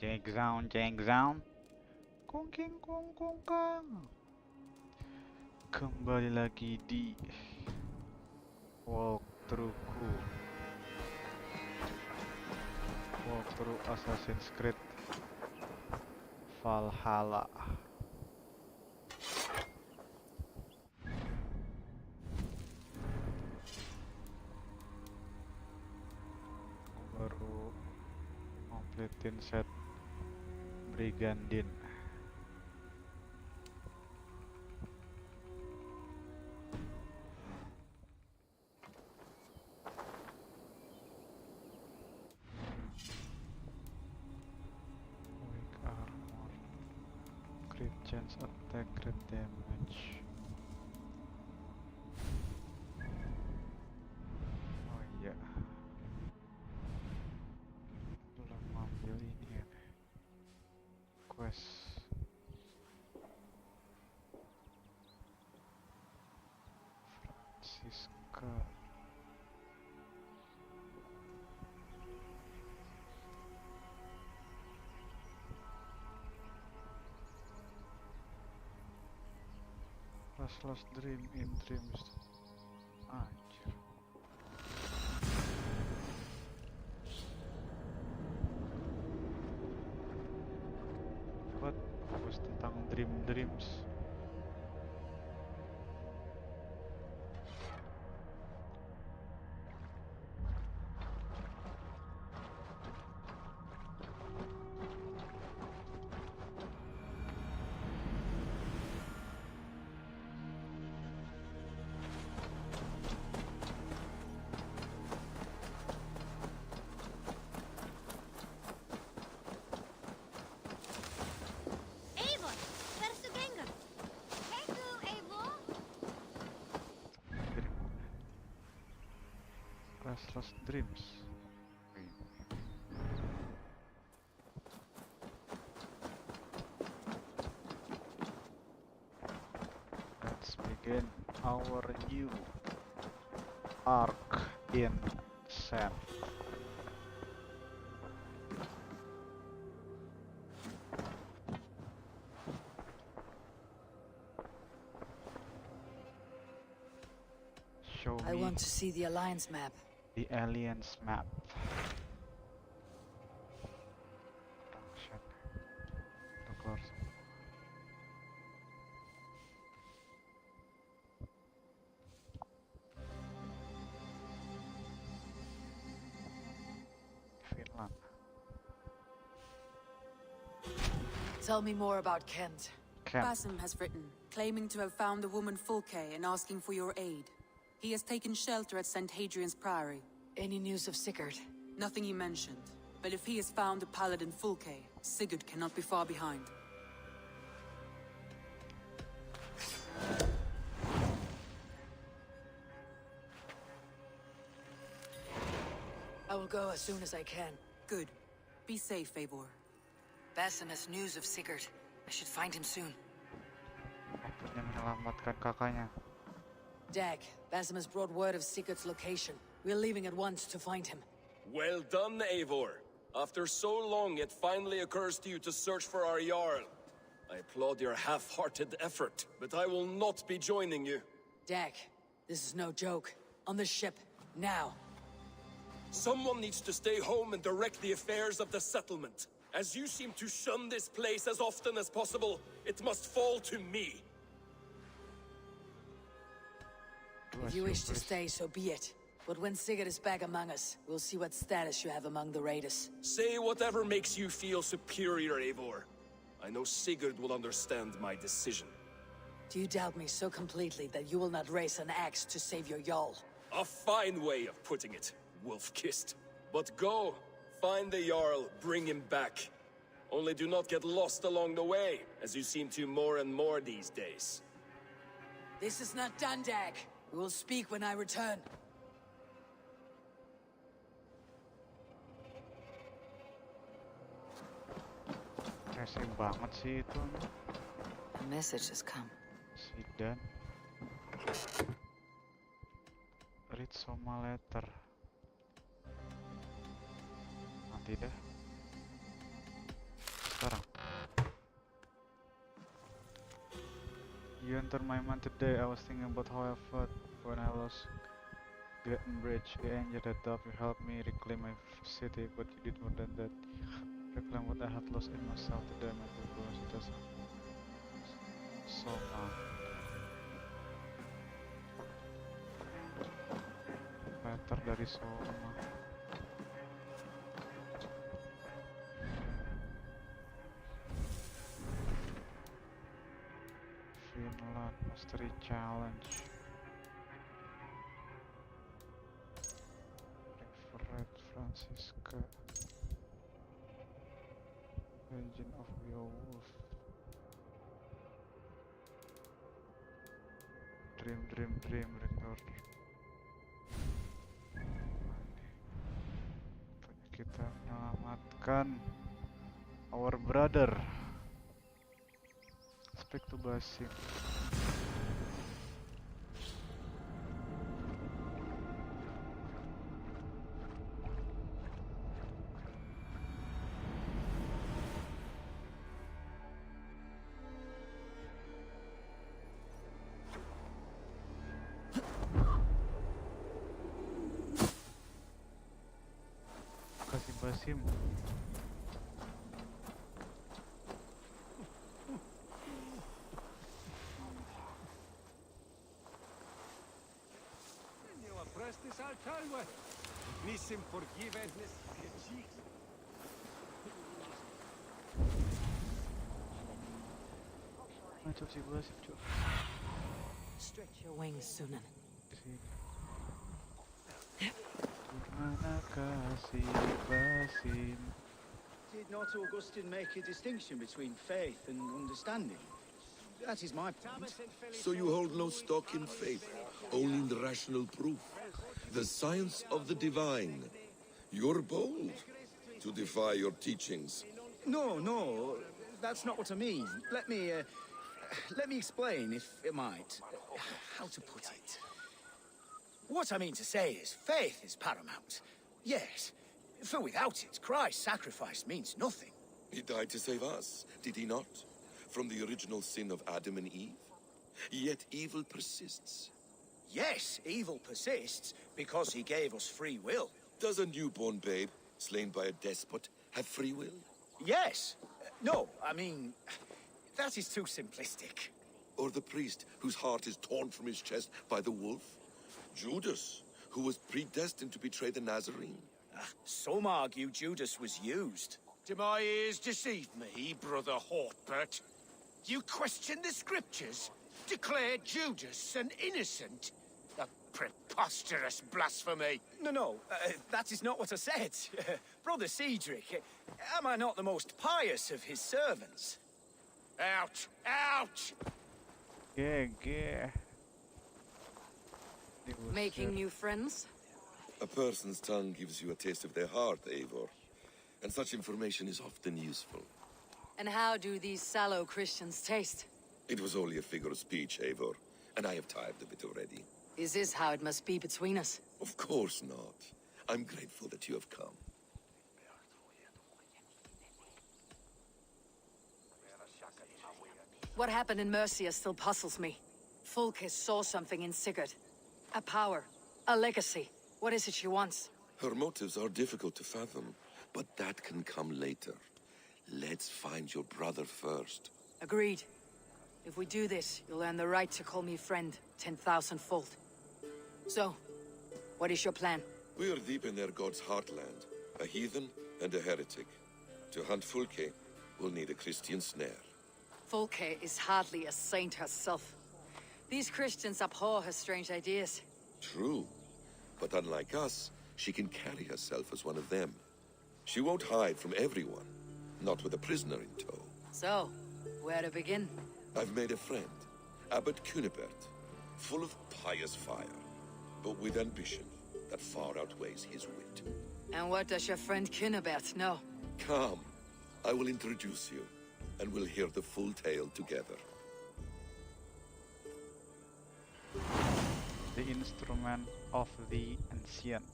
Jeng sound. Kong king kong kong kang. Kembali lagi di walkthroughku. Walkthrough Assassin's Creed Valhalla. Baru completin set Brigandine. Weak armor, crit chance attack, crit damage. Oh iya, belum ambil ini ya, quest. Siska. Last dream in dreams. Anjir. What? Quest tentang dreams. Restless dreams. Let's begin our new arc in sand. Show I me want to see the Alliance map. the aliens map. Function. Record. Finland. Tell me more about Kent. Camp. Basim has written, claiming to have found the woman Fulke and asking for your aid. He has taken shelter at St. Hadrian's Priory. Any news of Sigurd? Nothing he mentioned. But if he has found the paladin Fulke, Sigurd cannot be far behind. I will go as soon as I can. Good. Be safe, Eivor. Basim has news of Sigurd. I should find him soon. Akhirnya menyelamatkan kakaknya. Dag, Basim has brought word of Sigurd's location. We're leaving at once to find him. Well done, Eivor. After so long, it finally occurs to you to search for our Jarl. I applaud your half-hearted effort, but I will not be joining you. Dag, this is no joke. On the ship, now. Someone needs to stay home and direct the affairs of the settlement. As you seem to shun this place as often as possible, it must fall to me. If you wish to stay, so be it. But when Sigurd is back among us, we'll see what status you have among the raiders. Say whatever makes you feel superior, Eivor. I know Sigurd will understand my decision. Do you doubt me so completely that you will not raise an axe to save your Jarl? A fine way of putting it, wolf-kissed. But go, find the Jarl, bring him back. Only do not get lost along the way, as you seem to more and more these days. This is not done, Dag. We will speak when I return. Rese banget sih itu. A message has come. Si Dan. Read Soma letter. Nanti deh. sekarang. You entered my mind today. I was thinking about how I felt when I lost Great Bridge. The angel that helped you helped me reclaim my city, but you did more than that. Reclaim what I had lost in myself today, my people. Sudah Soma. Letter dari Soma. Finland Mastery Challenge. Reverend Francisca. Legend of Beowulf. Dream Ringgor. Kita menyelamatkan our brother. Speak to Basim. Kasih Basim. Prestis al talwe. Nissim forgiveness cheeks. Macam si Basim cuy. Stretch your wings, Sunan. Mana kasih Basim. Did not Augustine make a distinction between faith and understanding? That is my point. So you hold no stock in faith, only in the rational proof, the science of the divine. You're bold to defy your teachings. No, that's not what I mean. Let me explain, if it might. How to put it? What I mean to say is, faith is paramount. Yes, for without it, Christ's sacrifice means nothing. He died to save us, did he not? From the original sin of Adam and Eve? Yet evil persists. Yes, evil persists because he gave us free will. Does a newborn babe, slain by a despot, have free will? Yes. No, I mean, that is too simplistic. Or the priest whose heart is torn from his chest by the wolf? Judas, who was predestined to betray the Nazarene? Some argue Judas was used. Do my ears deceive me, brother Hortbert? You question the scriptures? Declare Judas an innocent? A preposterous blasphemy! No, that is not what I said. Brother Cedric, am I not the most pious of his servants? Out! Out! GG. Making new friends? A person's tongue gives you a taste of their heart, Eivor. And such information is often useful. And how do these sallow Christians taste? It was only a figure of speech, Eivor, and I have tired of it already. Is this how it must be between us? Of course not. I'm grateful that you have come. What happened in Mercia still puzzles me. Fulke saw something in Sigurd. A power. A legacy. What is it she wants? Her motives are difficult to fathom, but that can come later. Let's find your brother first. Agreed. If we do this, you'll earn the right to call me friend 10,000-fold. So, what is your plan? We are deep in their god's heartland, a heathen and a heretic. To hunt Fulke, we'll need a Christian snare. Fulke is hardly a saint herself. These Christians abhor her strange ideas. True, but unlike us, she can carry herself as one of them. She won't hide from everyone, not with a prisoner in tow. So, where to begin? I've made a friend, Abbot Cunibert, full of pious fire, but with ambition that far outweighs his wit. And what does your friend Cunibert know? Come, I will introduce you, and we'll hear the full tale together. The instrument of the ancient.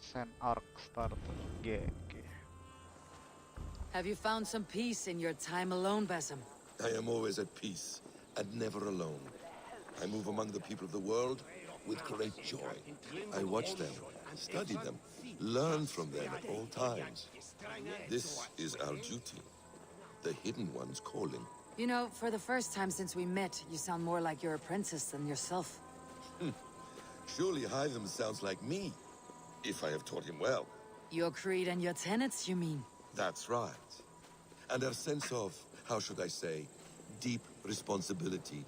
Send arc starter. GG. Have you found some peace in your time alone, Basim? I am always at peace, and never alone. I move among the people of the world with great joy. I watch them, study them, learn from them at all times. This is our duty. The Hidden One's calling. You know, for the first time since we met, you sound more like your apprentice than yourself. Surely Hytham sounds like me, if I have taught him well. Your creed and your tenets, you mean? That's right. And our sense of, how should I say, deep responsibility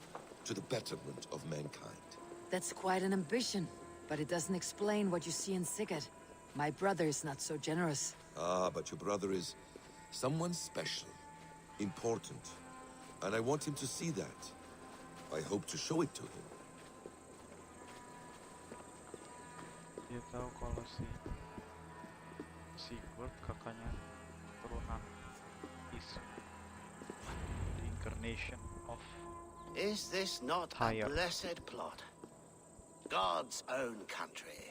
to the betterment of mankind. That's quite an ambition, but it doesn't explain what you see in Sigurd. My brother is not so generous. Ah, but your brother is someone special, important, and I want him to see that. I hope to show it to him. Dia tahu kalau si Sigurd kakaknya turunan Isu, the incarnation of Is this not Higher. a blessed plot? God's own country.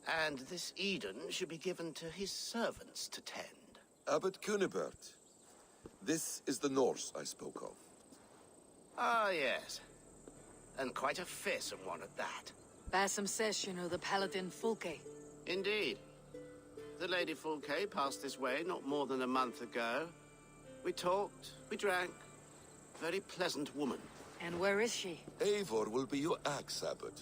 And this Eden should be given to his servants to tend. Abbot Cunibert, this is the Norse I spoke of. Ah, yes. And quite a fearsome one at that. Basim says you know the paladin Fulke. Indeed. The Lady Fulke passed this way not more than a month ago. We talked, we drank. Very pleasant woman. And where is she? Eivor will be your axe, Abbot,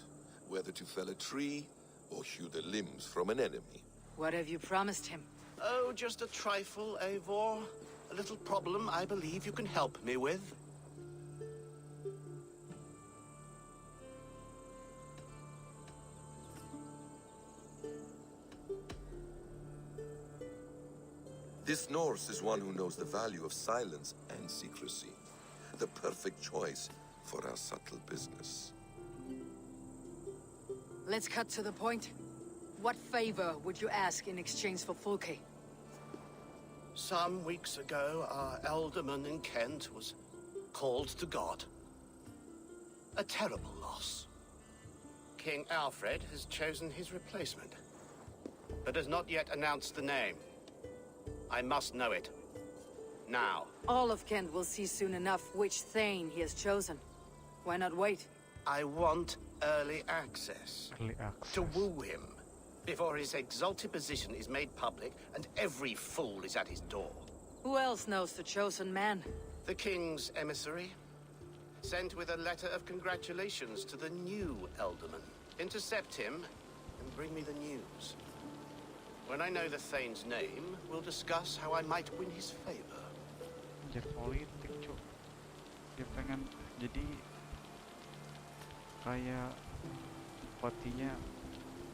whether to fell a tree or hew the limbs from an enemy. What have you promised him? Oh, just a trifle, Eivor. A little problem I believe you can help me with. This Norse is one who knows the value of silence and secrecy. The perfect choice for our subtle business. Let's cut to the point. What favor would you ask in exchange for Fulke? Some weeks ago, our alderman in Kent was called to God. A terrible loss. King Alfred has chosen his replacement, but has not yet announced the name. I must know it. Now. All of Kent will see soon enough which Thane he has chosen. Why not wait? I want early access. early access. To woo him, before his exalted position is made public and every fool is at his door. Who else knows the chosen man? The king's emissary, sent with a letter of congratulations to the new alderman. Intercept him and bring me the news. When I know the Thane's name, we'll discuss how I might win his favor. Jadi politik, cuk. Dia pengen jadi kayak bupatinya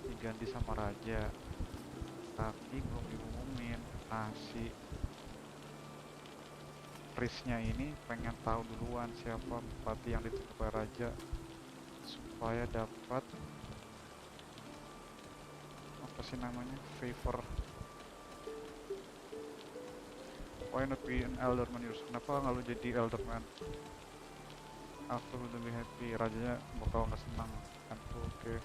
diganti sama raja, tapi belum diumumin. Nah, si Prisnya ini pengen tahu duluan siapa bupati yang ditunjuk oleh raja supaya dapat apa sih namanya, favor. Why not be an alderman yourself? Kenapa nggak lu jadi alderman? Aku udah lebih happy, rajanya bakal nggak senang kan? Oke.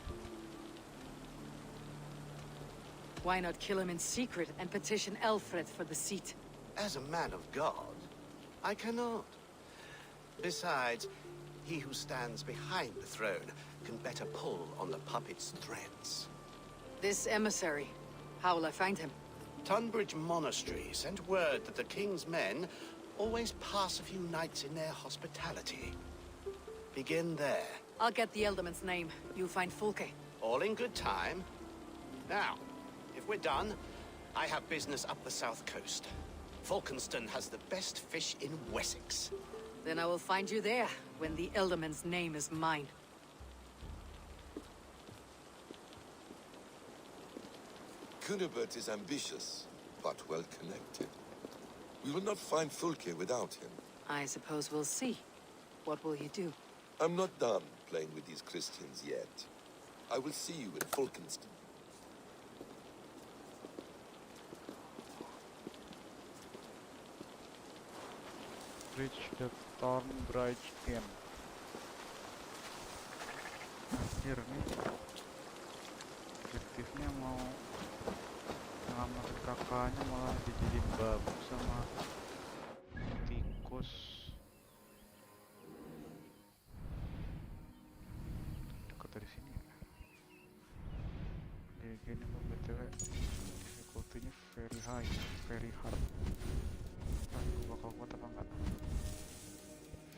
Why not kill him in secret and petition Alfred for the seat? As a man of God, I cannot. Besides, he who stands behind the throne can better pull on the puppet's threads. This emissary, how will I find him? Tunbridge Monastery sent word that the king's men always pass a few nights in their hospitality. Begin there. I'll get the Elderman's name. You find Fulke. All in good time. Now, if we're done, I have business up the south coast. Falkenston has the best fish in Wessex. Then I will find you there, when the Elderman's name is mine. Cunibert is ambitious, but well connected. We will not find Fulke without him. I suppose we'll see. What will you do? I'm not done playing with these Christians yet. I will see you in Falkenston. Reach the Thornbridge Inn. Akhirnya objektifnya mau nyelamatin kakaknya malah dijadiin babu sama tikus. Dekat dari sini ya. Gini mau btw difficulty-nya very high, very hard. Gue bakal kuat apa enggak?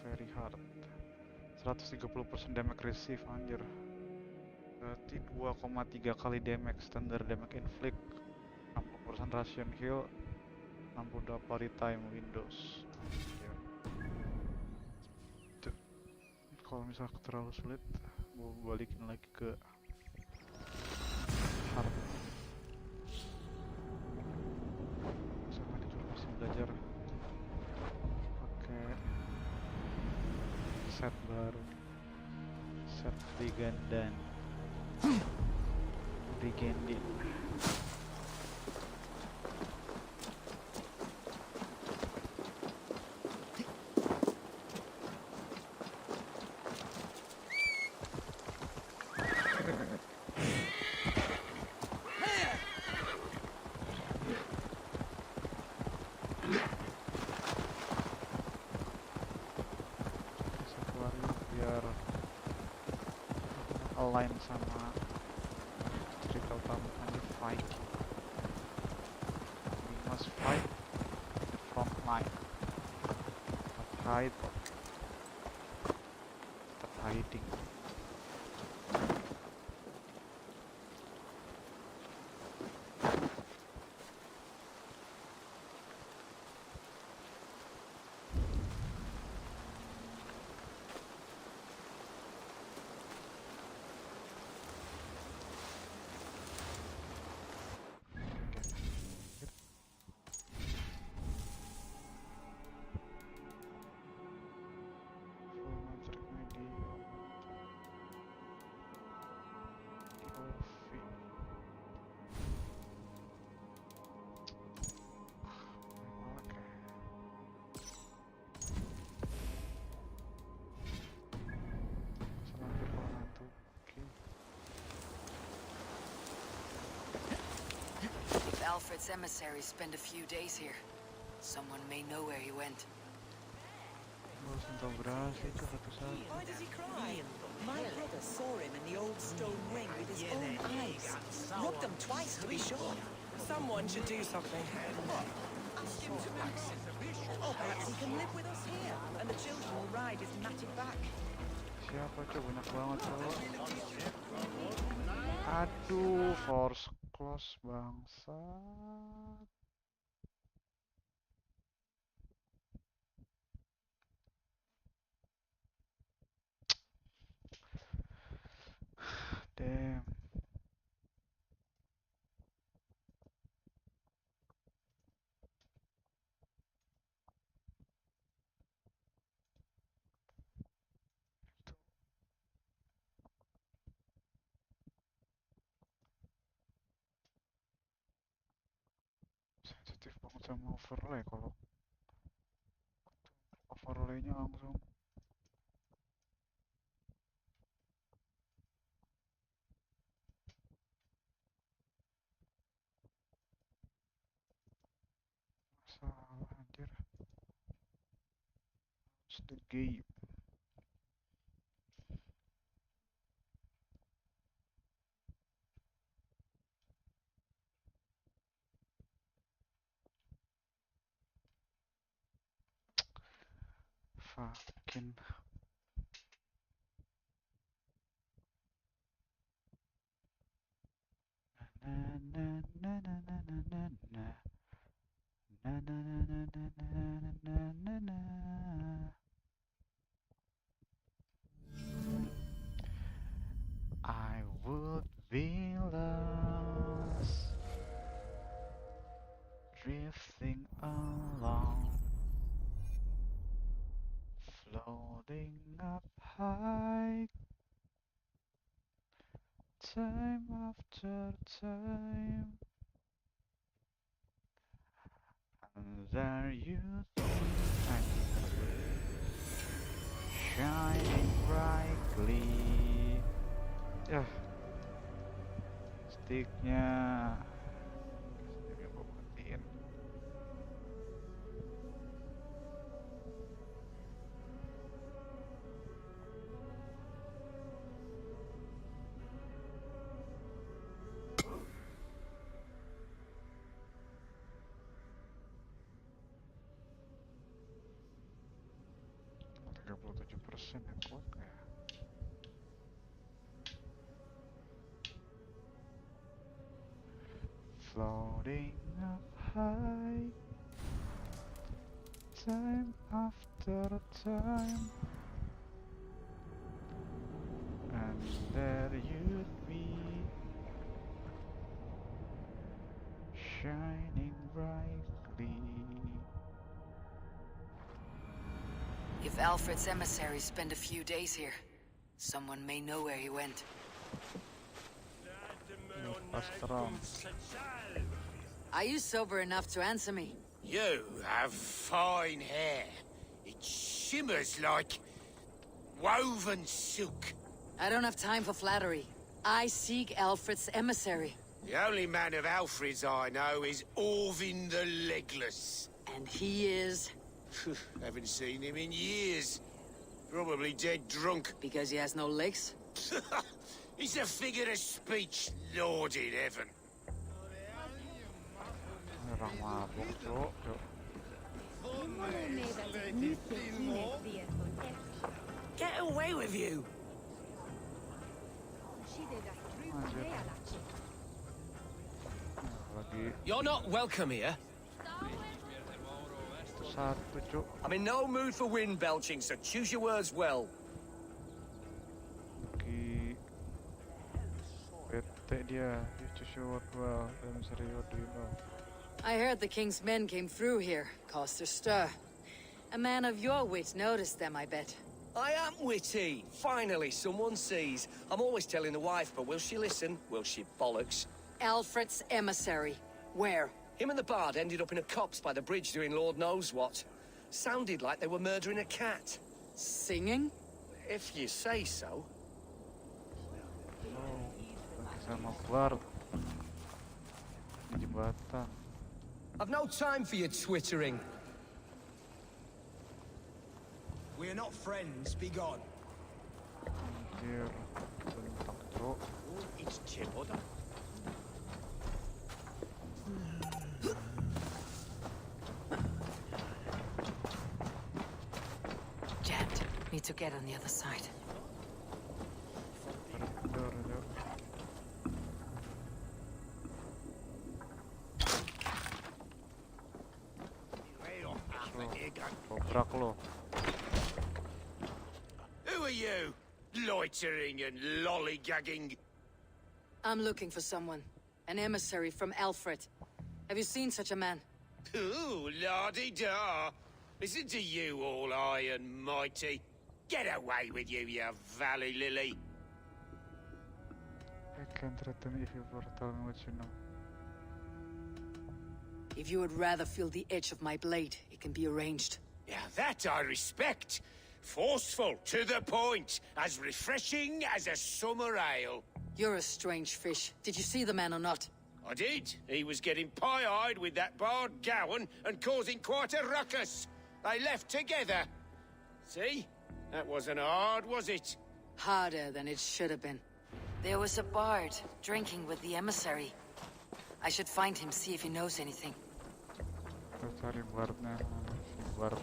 Very hard. 130% damage receive, anjir. Berarti 2,3 kali damage, standard damage inflict, 60% ration heal, 62 parry time windows. Anjir. Tuh, kalau misalnya terlalu sulit, gue balikin lagi ke hard. Sama ini juga masih belajar pakai set baru, set Brigandine. Brigandine. Satu hari biar align sama cerita utamanya Viking. We must fight the front line. Not hide, stop hiding. Full metric di OV. Oke. Selanjutnya kalau ngantuk. Oke. If Alfred's emissaries spend a few days here, someone may know where he went. Harus integrasi itu satu-satu. Why does he cry? My brother saw him in the old stone ring with his own eyes. Rubbed them twice to be sure. Someone should do something. Ask him to Oh, perhaps he can live with us here, and the children will ride his matted back. Siapa tuh? Banyak banget cowok. Aduh, force close bangsat. Damn. Sensitif banget sama overlay. Kalau overlaynya langsung masalah, anjir. It's the game. Fucking na na na na na na na na na na na na na na na na. I would be lost, drifting along, floating up high, time after time. And there you think, shining brightly. Ya, sticknya Sini kuat nggak ya? Floating up high, time after time, and there you'd be, shining brightly. If Alfred's emissaries spend a few days here, someone may know where he went. Pas terang. Are you sober enough to answer me? You have fine hair. It shimmers like woven silk. I don't have time for flattery. I seek Alfred's emissary. The only man of Alfred's I know is Orvin the Legless. And he is... Haven't seen him in years. Probably dead drunk. because he has no legs? He's a figure of speech, Lord in heaven. Orang mabuk, cok. Get away with you! Anjir. Lagi You're not welcome here. satu, cok. I'm in no mood for wind belching, so choose your words well. Lagi bete dia. You choose your word well. I'm sorry, what do you know? I heard the king's men came through here, caused a stir. A man of your wit noticed them, I bet. I am witty. Finally, someone sees. I'm always telling the wife, but will she listen? Will she bollocks? Alfred's emissary. Where? Him and the bard ended up in a copse by the bridge doing Lord knows what. Sounded like they were murdering a cat. Singing? If you say so. Oh, lagi sama Bart. Di jembatan. I've no time for your twittering. We're not friends, be gone. Anjir. Bentak, cok. It's Chipoda. Jammed. Need to get on the other side. Kendor, cok. Dobrak lo. Who are you? Loitering and lollygagging. I'm looking for someone. An emissary from Alfred. Have you seen such a man? Ooh, la-di-da. Listen to you, all high and mighty. Get away with you, you valley lily. I can threaten if you were telling me what you know. If you would rather feel the edge of my blade, it can be arranged. Yeah, that I respect. Forceful, to the point, as refreshing as a summer ale. You're a strange fish. Did you see the man or not? I did. He was getting pie-eyed with that bard Gowan and causing quite a ruckus. They left together. See? That wasn't hard, was it? Harder than it should have been. There was a bard drinking with the emissary. I should find him, see if he knows anything. Kita cari Bartnya. Si Bart.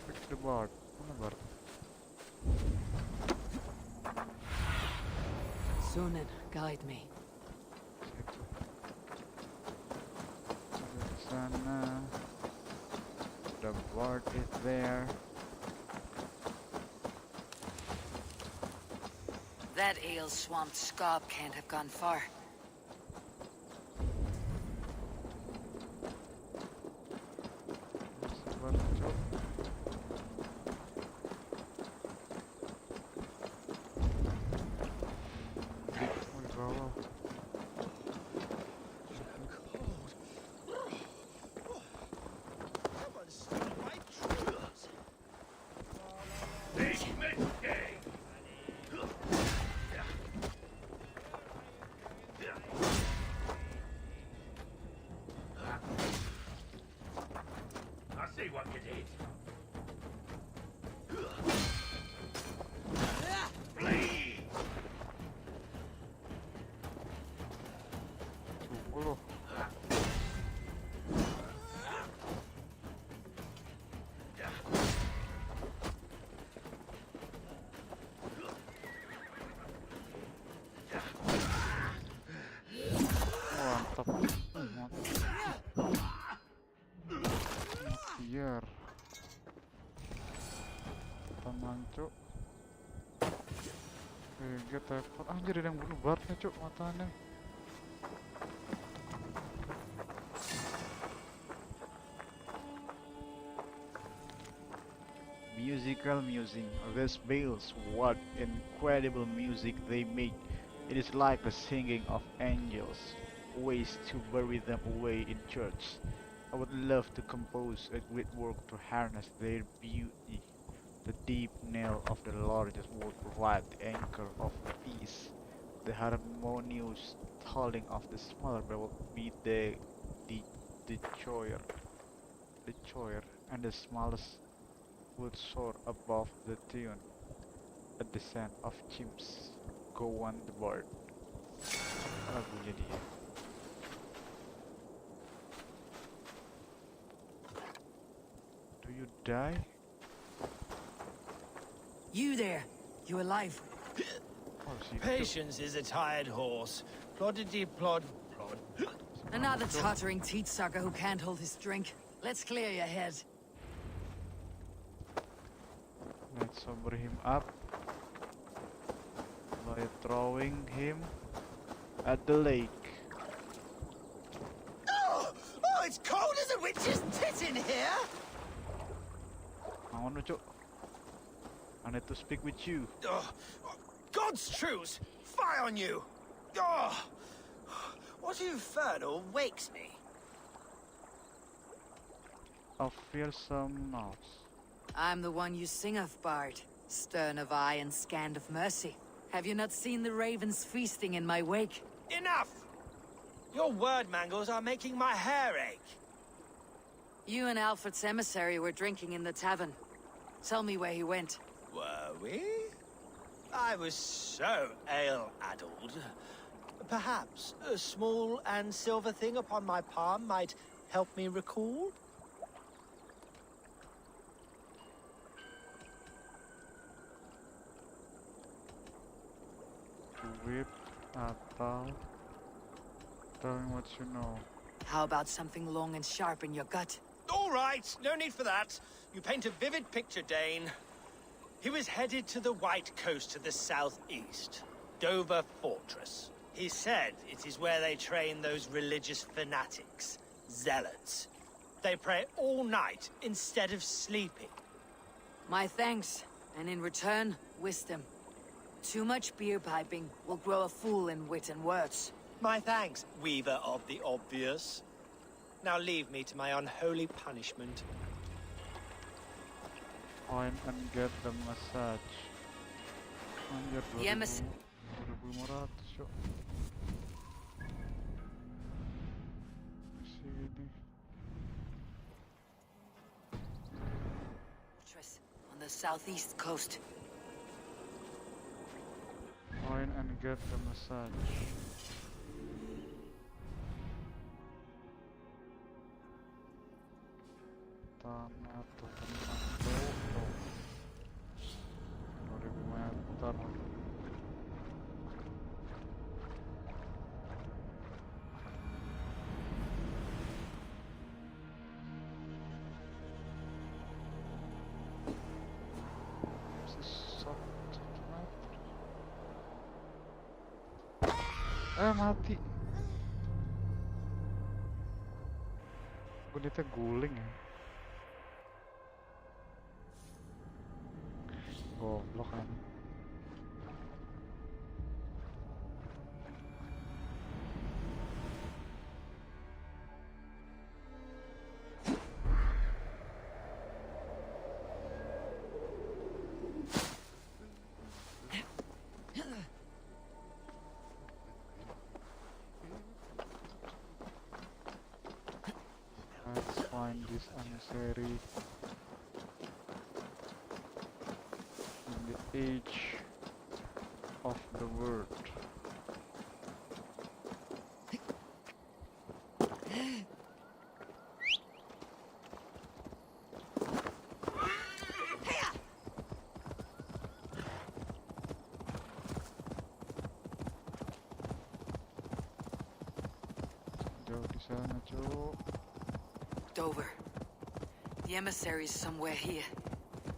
Speak to the Bart. Mana Bart? Sunan, guide me. Situ. Ada di sana. The Bart is there. That ale-swamped scob can't have gone far. Si Bart, cok. Oh, di bawah. Mantap. Biar tenang cuk. Get teleport. Anjir ada yang bunuh Bartnya cuk matanya. Musical music. These bells, what incredible music they make. It is like the singing of angels. Ways to bury them away in church. I would love to compose a great work to harness their beauty. The deep knell of the largest would provide the anchor of peace. The harmonious tolling of the smaller bell would be the choir, the choir, and the smallest would soar above the tune. A descent of chimps. Go on the board. Lagunya dia. Do you die? You there. You alive? Oh, she Patience is a tired horse. Ploddity plod plod. Another tottering teat sucker who can't hold his drink. Let's clear your head. Let's sober him up by throwing him at the lake. Oh, it's cold as a witch's tit in here! I want to I need to speak with you. Oh, God's truth! Fie on you! Oh, what infernal wakes me? A fearsome mouse. I'm the one you sing of, Bard. Stern of eye and scanned of mercy. Have you not seen the ravens feasting in my wake? Enough! Your word mangles are making my hair ache. You and Alfred's emissary were drinking in the tavern. Tell me where he went. Were we? I was so ale-addled. Perhaps a small and silver thing upon my palm might help me recall? Whip atau tell me what you know. How about something long and sharp in your gut? All right, no need for that. You paint a vivid picture, Dane. He was headed to the White Coast to the southeast, Dover Fortress. He said it is where they train those religious fanatics, zealots. They pray all night instead of sleeping. My thanks, and in return, wisdom. Too much beer piping will grow a fool in wit and words. My thanks, weaver of the obvious. Now leave me to my unholy punishment. Find and get the massage. Anjir, The emissary. 2500 yuk. Sini. Fortress on the southeast coast. Find and get the massage. Tanah terkenal Toto 2000 meter. Mati. Gunitnya guling ya. Goblok kan. Let's find this emissary in the age of the world. sana, Cuk. Dover. The emissary is somewhere here.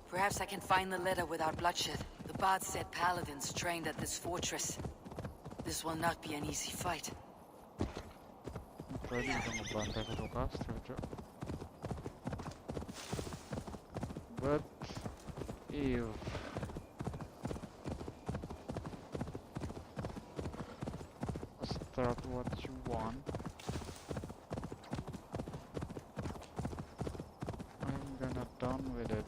Perhaps I can find the letter without bloodshed. The bard said paladins trained at this fortress. This will not be an easy fight. Tadi udah ngebantai satu Castro, Cuk. But if start what you want, I'm gonna done with it.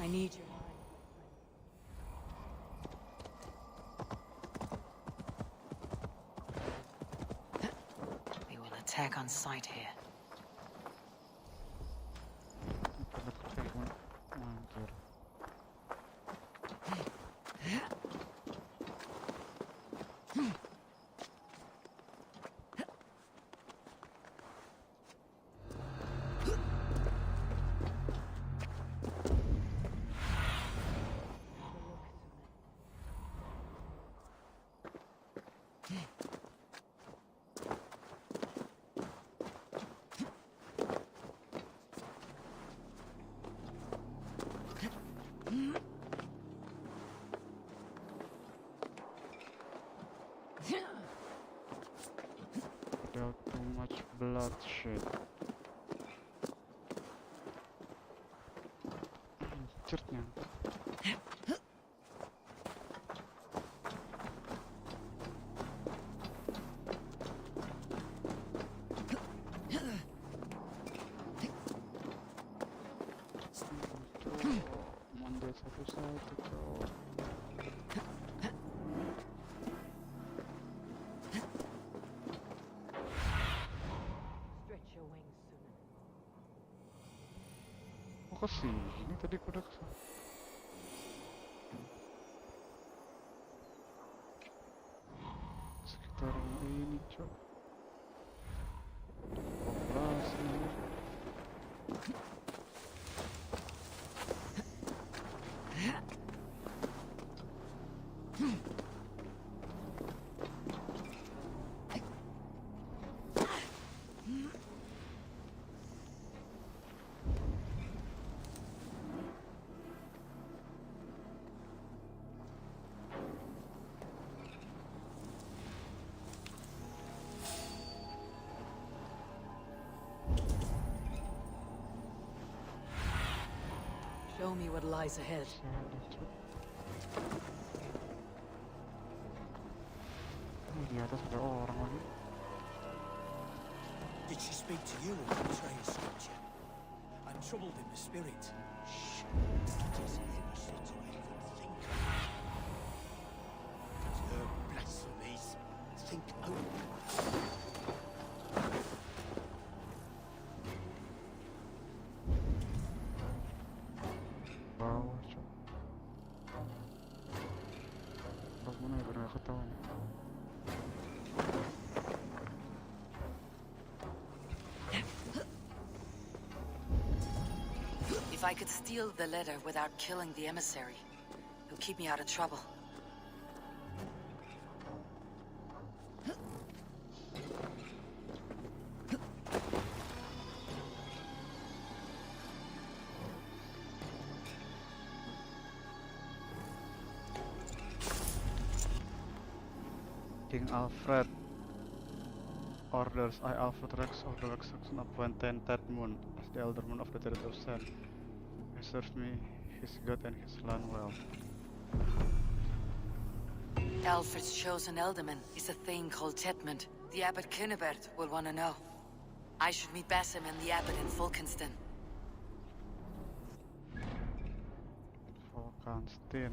I need your help. We will attack on sight here. Anjir. Without too much bloodshed. Anjirnya. Mundur satu-satu, Cok. Stretch your wings sooner. Oh, kesini tadi aku udah kesana. Sekitar ini, Cok. 12 ini. Show me what lies ahead. Sana, Cok. Ini di atas ada orang lagi. Did she speak to you or betray a stranger? I'm troubled in the spirit. Shh. It is innocent to even think of it. Her blasphemies. Think only. Bawah, Cok. Bangunnya biar nggak ketahuan. If I could steal the letter without killing the emissary, it'll keep me out of trouble. King Alfred orders. I, Alfred Rex of the Resurrection, appoint Ted Moon as the Elderman of the Territory of Sen. He serves me, his god, and his land well. Alfred's chosen elderman is a thing called Tetmund. The abbot Cunibert will want to know. I should meet Basim and the abbot in Fulkenston. Volkanstin.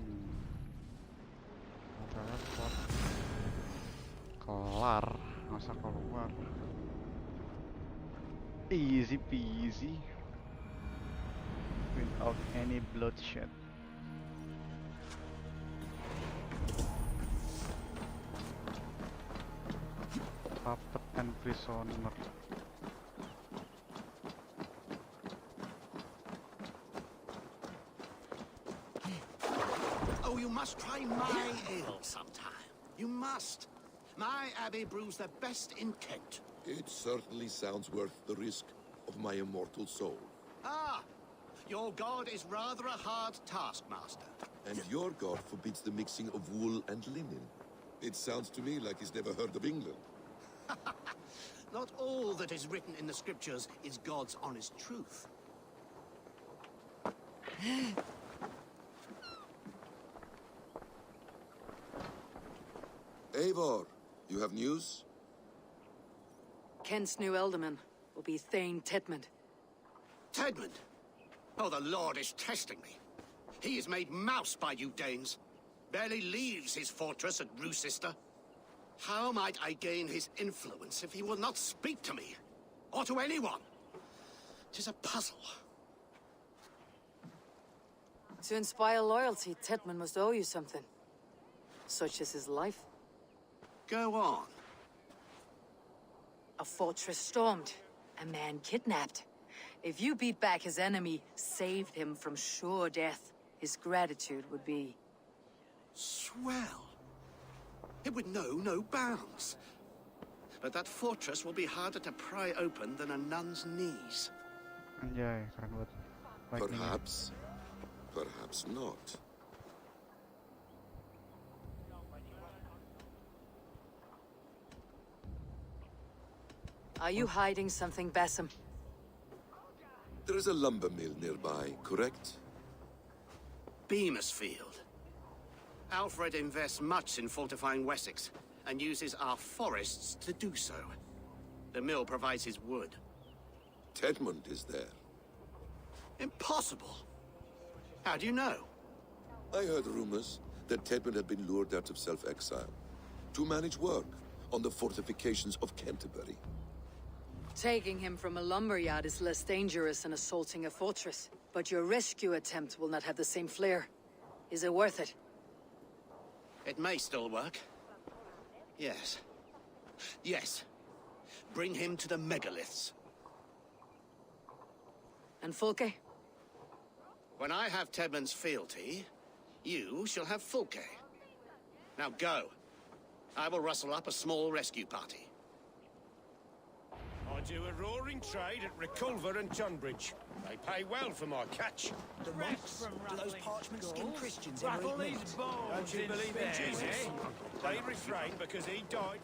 Teleport. Kelar, nggak usah keluar. Easy peasy. Without any bloodshed. Puppet and prisoner. Oh, you must try my ale sometime. You must. My abbey brews the best in Kent. It certainly sounds worth the risk of my immortal soul. Ah, your god is rather a hard taskmaster. And your god forbids the mixing of wool and linen. It sounds to me like he's never heard of England. Not all that is written in the scriptures is God's honest truth. Eivor, you have news? Kent's new alderman will be Thane Tedmund. Tedmund? Oh, the Lord is testing me. He is made mouse by you Danes. Barely leaves his fortress at Roosister. How might I gain his influence if he will not speak to me? Or to anyone? 'Tis a puzzle. To inspire loyalty, Tedmund must owe you something. Such as his life. Go on. A fortress stormed. A man kidnapped. If you beat back his enemy, saved him from sure death, his gratitude would be... Swell. It would know no bounds. But that fortress will be harder to pry open than a nun's knees. Anjay, keren banget. Lightning. Perhaps. Perhaps not. Are you hiding something, Bassam? There is a lumber mill nearby, correct? Beamisfield. Alfred invests much in fortifying Wessex, and uses our forests to do so. The mill provides his wood. Tedmund is there. Impossible! How do you know? I heard rumors that Tedmund had been lured out of self-exile to manage work on the fortifications of Canterbury. Taking him from a lumberyard is less dangerous than assaulting a fortress. But your rescue attempt will not have the same flair. Is it worth it? It may still work. Yes. Yes. Bring him to the megaliths. And Fulke? When I have Tedmund's fealty, you shall have Fulke. Now go. I will rustle up a small rescue party. I do a roaring trade at Reculver and Tunbridge. They pay well for my catch. The monks? Do those parchment-skinned Christians ever eat meat? Don't you believe in Jesus? They refrained because he died.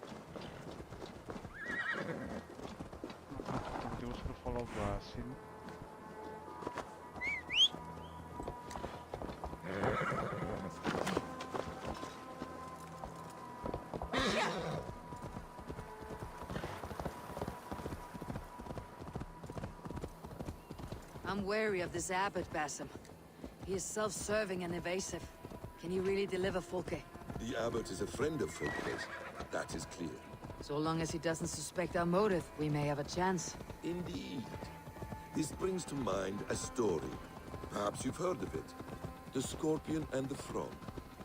Tiba-tiba suruh follow Basim. I'm wary of this abbot, Bassam. He is self-serving and evasive. Can he really deliver Fulke? The abbot is a friend of Fulke's. That is clear. So long as he doesn't suspect our motive, we may have a chance. Indeed. This brings to mind a story. Perhaps you've heard of it. The Scorpion and the Frog.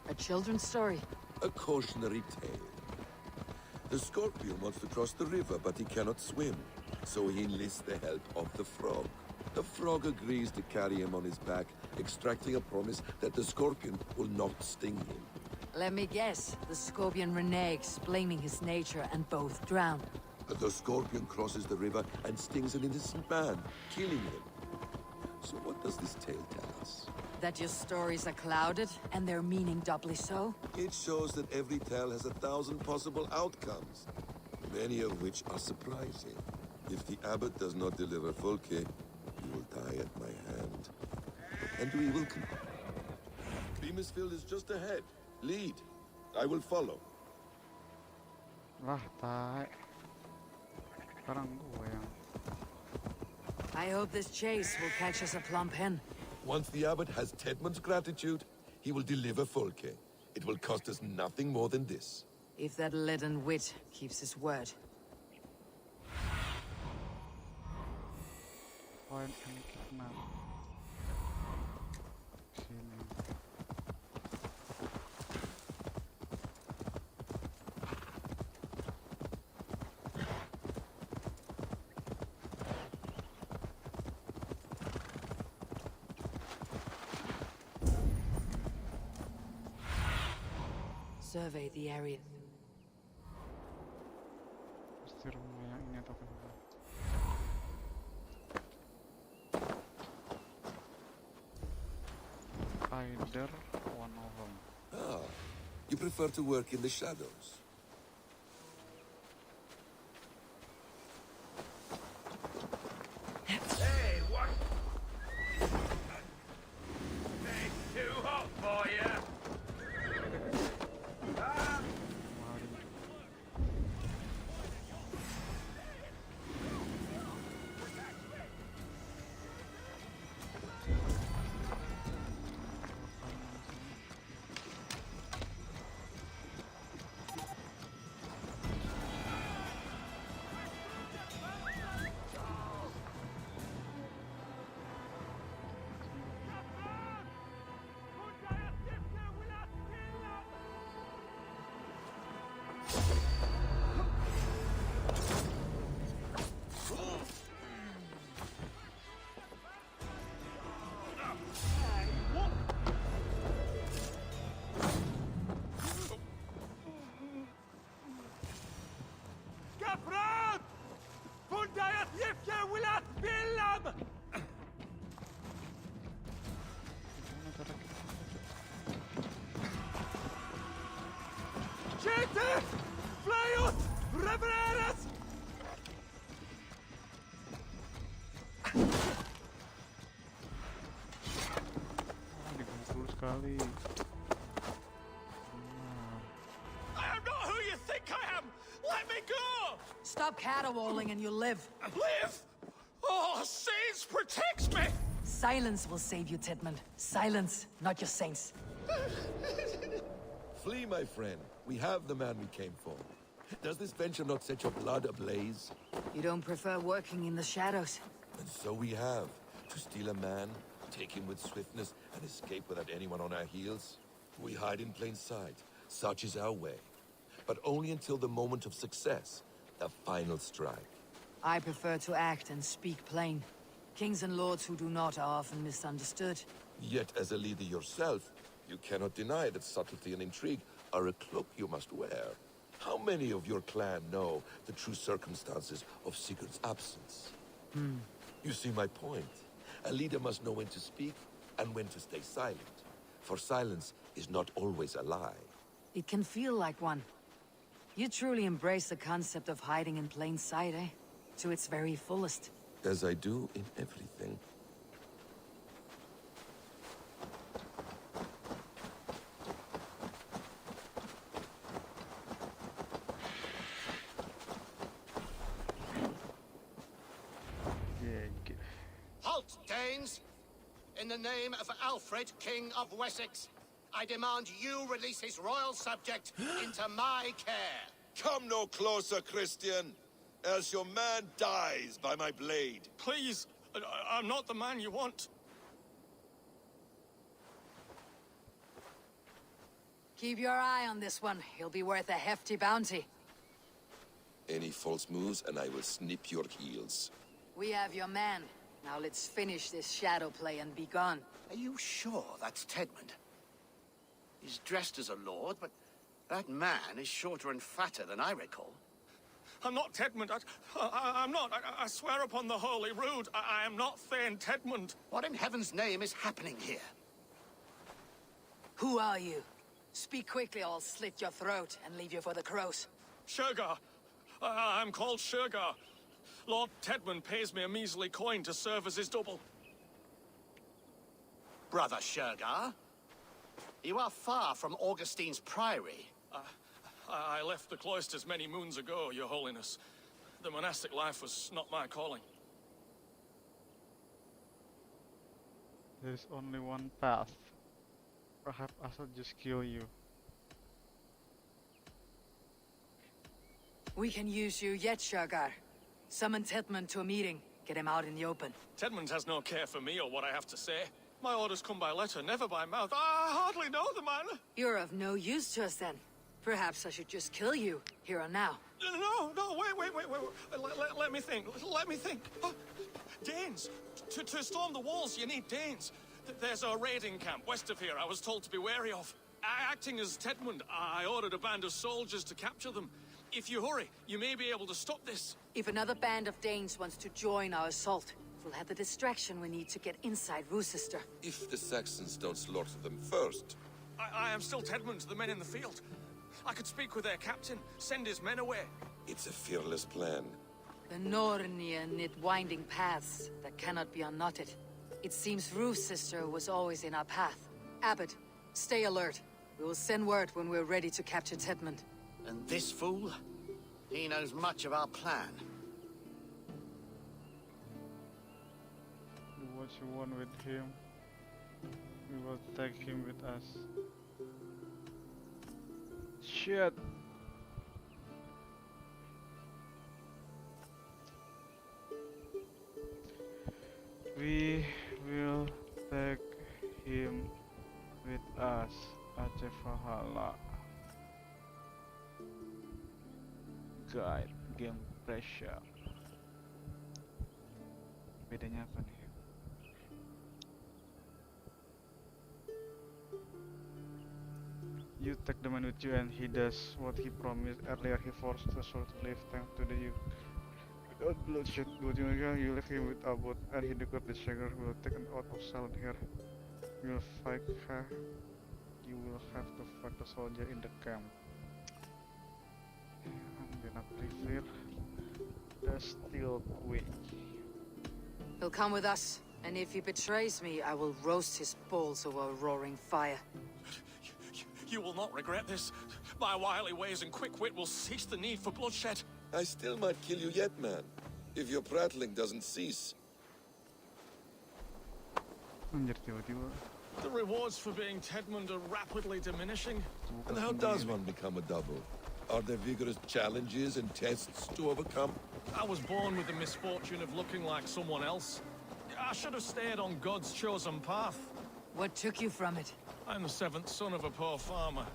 A children's story? A cautionary tale. The Scorpion wants to cross the river, but he cannot swim. So he enlists the help of the Frog. The Frog agrees to carry him on his back, extracting a promise that the Scorpion will not sting him. Let me guess. The Scorpion reneges, blaming his nature, and both drown. The Scorpion crosses the river and stings an innocent man, killing him. So what does this tale tell us? That your stories are clouded, and their meaning doubly so? It shows that every tale has 1,000 possible outcomes, many of which are surprising. If the abbot does not deliver Fulke, he will die at my hand. And we will... Beamisfield is just ahead. Lead. I will follow. Lah, tai. Sekarang gue yang... I hope this chase will catch us a plump hen. Once the abbot has Tedmund's gratitude, he will deliver Fulke. It will cost us nothing more than this. If that leaden wit keeps his word. Point and kidnap. Sini. Survey the area. pasti rumah yang ini atau kenapa? Either one of them. Ah, you prefer to work in the shadows. Hey, what? Hey, too hot for you. Kapran! Fundajat jifke wilat billam! Cheated! Flyut! Revereres! Digempur sekali. I am not who you think I am! Let me go! Stop caterwauling and you'll live. Live! Oh, saints protects me! Silence will save you, Tidmund. Silence, not your saints. Flee, my friend. We have the man we came for. Does this venture not set your blood ablaze? You don't prefer working in the shadows? And so we have. To steal a man, take him with swiftness, and escape without anyone on our heels? We hide in plain sight. Such is our way. But only until the moment of success. The final strike. I prefer to act and speak plain. Kings and lords who do not are often misunderstood. Yet, as a leader yourself, you cannot deny that subtlety and intrigue are a cloak you must wear. How many of your clan know the true circumstances of Sigurd's absence? You see my point. A leader must know when to speak and when to stay silent. For silence is not always a lie. It can feel like one. You truly embrace the concept of hiding in plain sight, eh? To its very fullest. As I do in everything. Halt, Danes! In the name of Alfred, King of Wessex, I demand you release his royal subject into my care. Come no closer, Christian, else your man dies by my blade. Please, I'm not the man you want. Keep your eye on this one. He'll be worth a hefty bounty. Any false moves and I will snip your heels. We have your man. Now let's finish this shadow play and be gone. Are you sure that's Tedmund? He's dressed as a lord, but that man is shorter and fatter than I recall. I'm not Tedmund. I'm not. I swear upon the Holy Rood, I am not Thane Tedmund. What in heaven's name is happening here? Who are you? Speak quickly or I'll slit your throat and leave you for the crows. Shergar. I'm called Shergar. Lord Tedmund pays me a measly coin to serve as his double. Brother Shergar? You are far from Augustine's priory. I left the cloisters many moons ago, Your Holiness. The monastic life was not my calling. There's only one path. Perhaps I should just kill you. We can use you yet, Shergar. Summon Tedmund to a meeting. Get him out in the open. Tedmund has no care for me or what I have to say. My orders come by letter, never by mouth. I hardly know the man. You're of no use to us then. Perhaps I should just kill you, here and now. No, wait. Let me think. Let me think. Danes. To storm the walls, you need Danes. There's a raiding camp west of here I was told to be wary of. Acting as Tedmund, I ordered a band of soldiers to capture them. If you hurry, you may be able to stop this. If another band of Danes wants to join our assault, we'll have the distraction we need to get inside Rochester. If the Saxons don't slaughter them first. I am still Tedmund to the men in the field. I could speak with their captain, send his men away. It's a fearless plan. The Nornir knit winding paths that cannot be unknotted. It seems Rochester was always in our path. Abbot, stay alert. We will send word when we're ready to capture Tedmund. And this fool? He knows much of our plan. Do what you want with him. We will take him with us. Shit! We will take him with us at Valhalla. Guide game pressure. Bedanya apa nih? You take the man with you and he does what he promised earlier. He forced the soul to live thanks to the you. Without bloodshed, you leave him with Abbot and he declared the Shaker will take an oath of silence here. You will fight her. You will have to fight the soldier in the camp. I'm gonna prefer the steel quick. He'll come with us, and if he betrays me, I will roast his balls over a roaring fire. You will not regret this. My wily ways and quick wit will cease the need for bloodshed. I still might kill you yet, man. If your prattling doesn't cease. Anjir, tiba-tiba. The rewards for being Tedmund are rapidly diminishing. And how does one become a double? Are there vigorous challenges and tests to overcome? I was born with the misfortune of looking like someone else. I should have stayed on God's chosen path. What took you from it? I'm the seventh son of a poor farmer,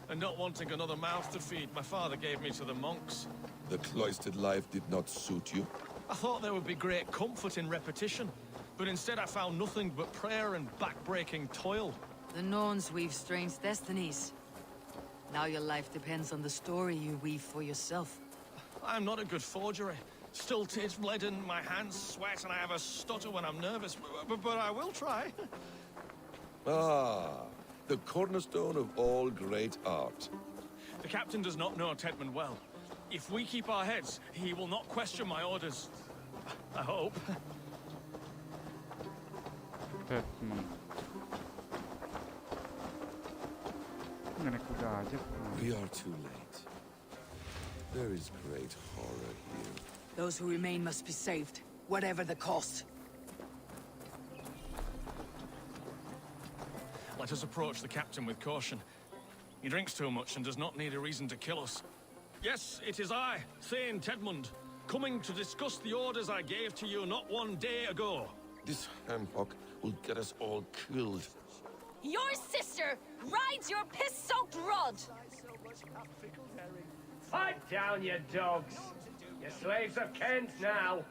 and not wanting another mouth to feed, my father gave me to the monks. The cloistered life did not suit you? I thought there would be great comfort in repetition, but instead I found nothing but prayer and back-breaking toil. The Norns weave strange destinies. Now your life depends on the story you weave for yourself. I'm not a good forgery. Stilted, leaden, my hands sweat, and I have a stutter when I'm nervous, but I will try. Ah, the cornerstone of all great art. The captain does not know Tedmund well. If we keep our heads, he will not question my orders. I hope. Tedmund. Naik kuda aja. We are too late. There is great horror here. Those who remain must be saved, whatever the cost. Let us approach the captain with caution. He drinks too much and does not need a reason to kill us. Yes, it is I, Thane Tedmund, coming to discuss the orders I gave to you not one day ago. This ham-hock will get us all killed. Your sister rides your piss-soaked rod! Pipe down, you dogs! You're slaves of Kent now!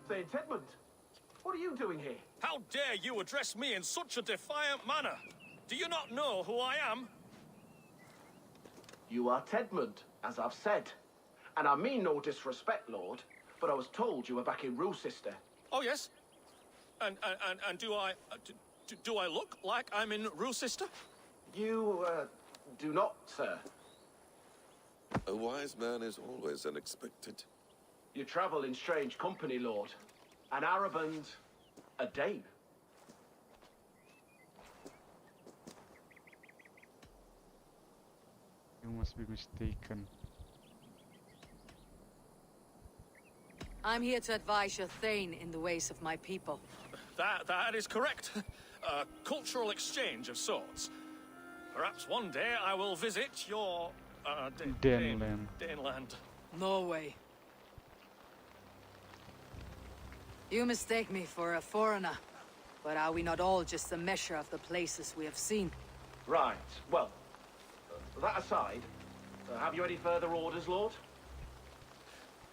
Say, Tedmund, what are you doing here? How dare you address me in such a defiant manner? Do you not know who I am? You are Tedmund, as I've said. And I mean no disrespect, Lord, but I was told you were back in Rochester. Oh, yes? And do I... do I look like I'm in Rochester? You, do not, sir. A wise man is always unexpected. You travel in strange company, Lord. An Arab and a Dane. You must be mistaken. I'm here to advise your Thane in the ways of my people. That is correct. A cultural exchange of sorts. Perhaps one day I will visit your... Daneland. Daneland. No way. You mistake me for a foreigner. But are we not all just a measure of the places we have seen? Right, well, that aside, have you any further orders, Lord?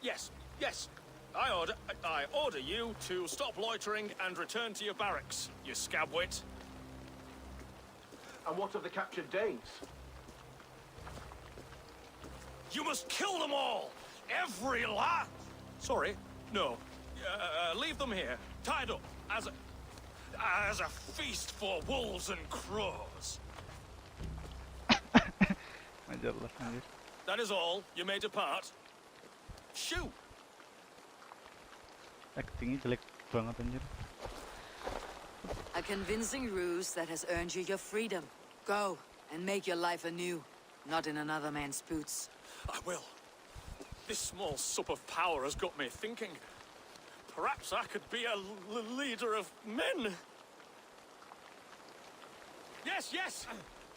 Yes, Yes, I order you to stop loitering and return to your barracks, you scabwit. And what of the captured Danes? You must kill them all! Every Sorry, no. Leave them here, tied up, as a feast for wolves and crows. Majalah anjir. That is all. You may depart. Shoot! Actingnya jelek banget anjir. A convincing ruse that has earned you your freedom. Go and make your life anew, not in another man's boots. I will. This small sup of power has got me thinking. Perhaps I could be a leader of men. Yes, yes!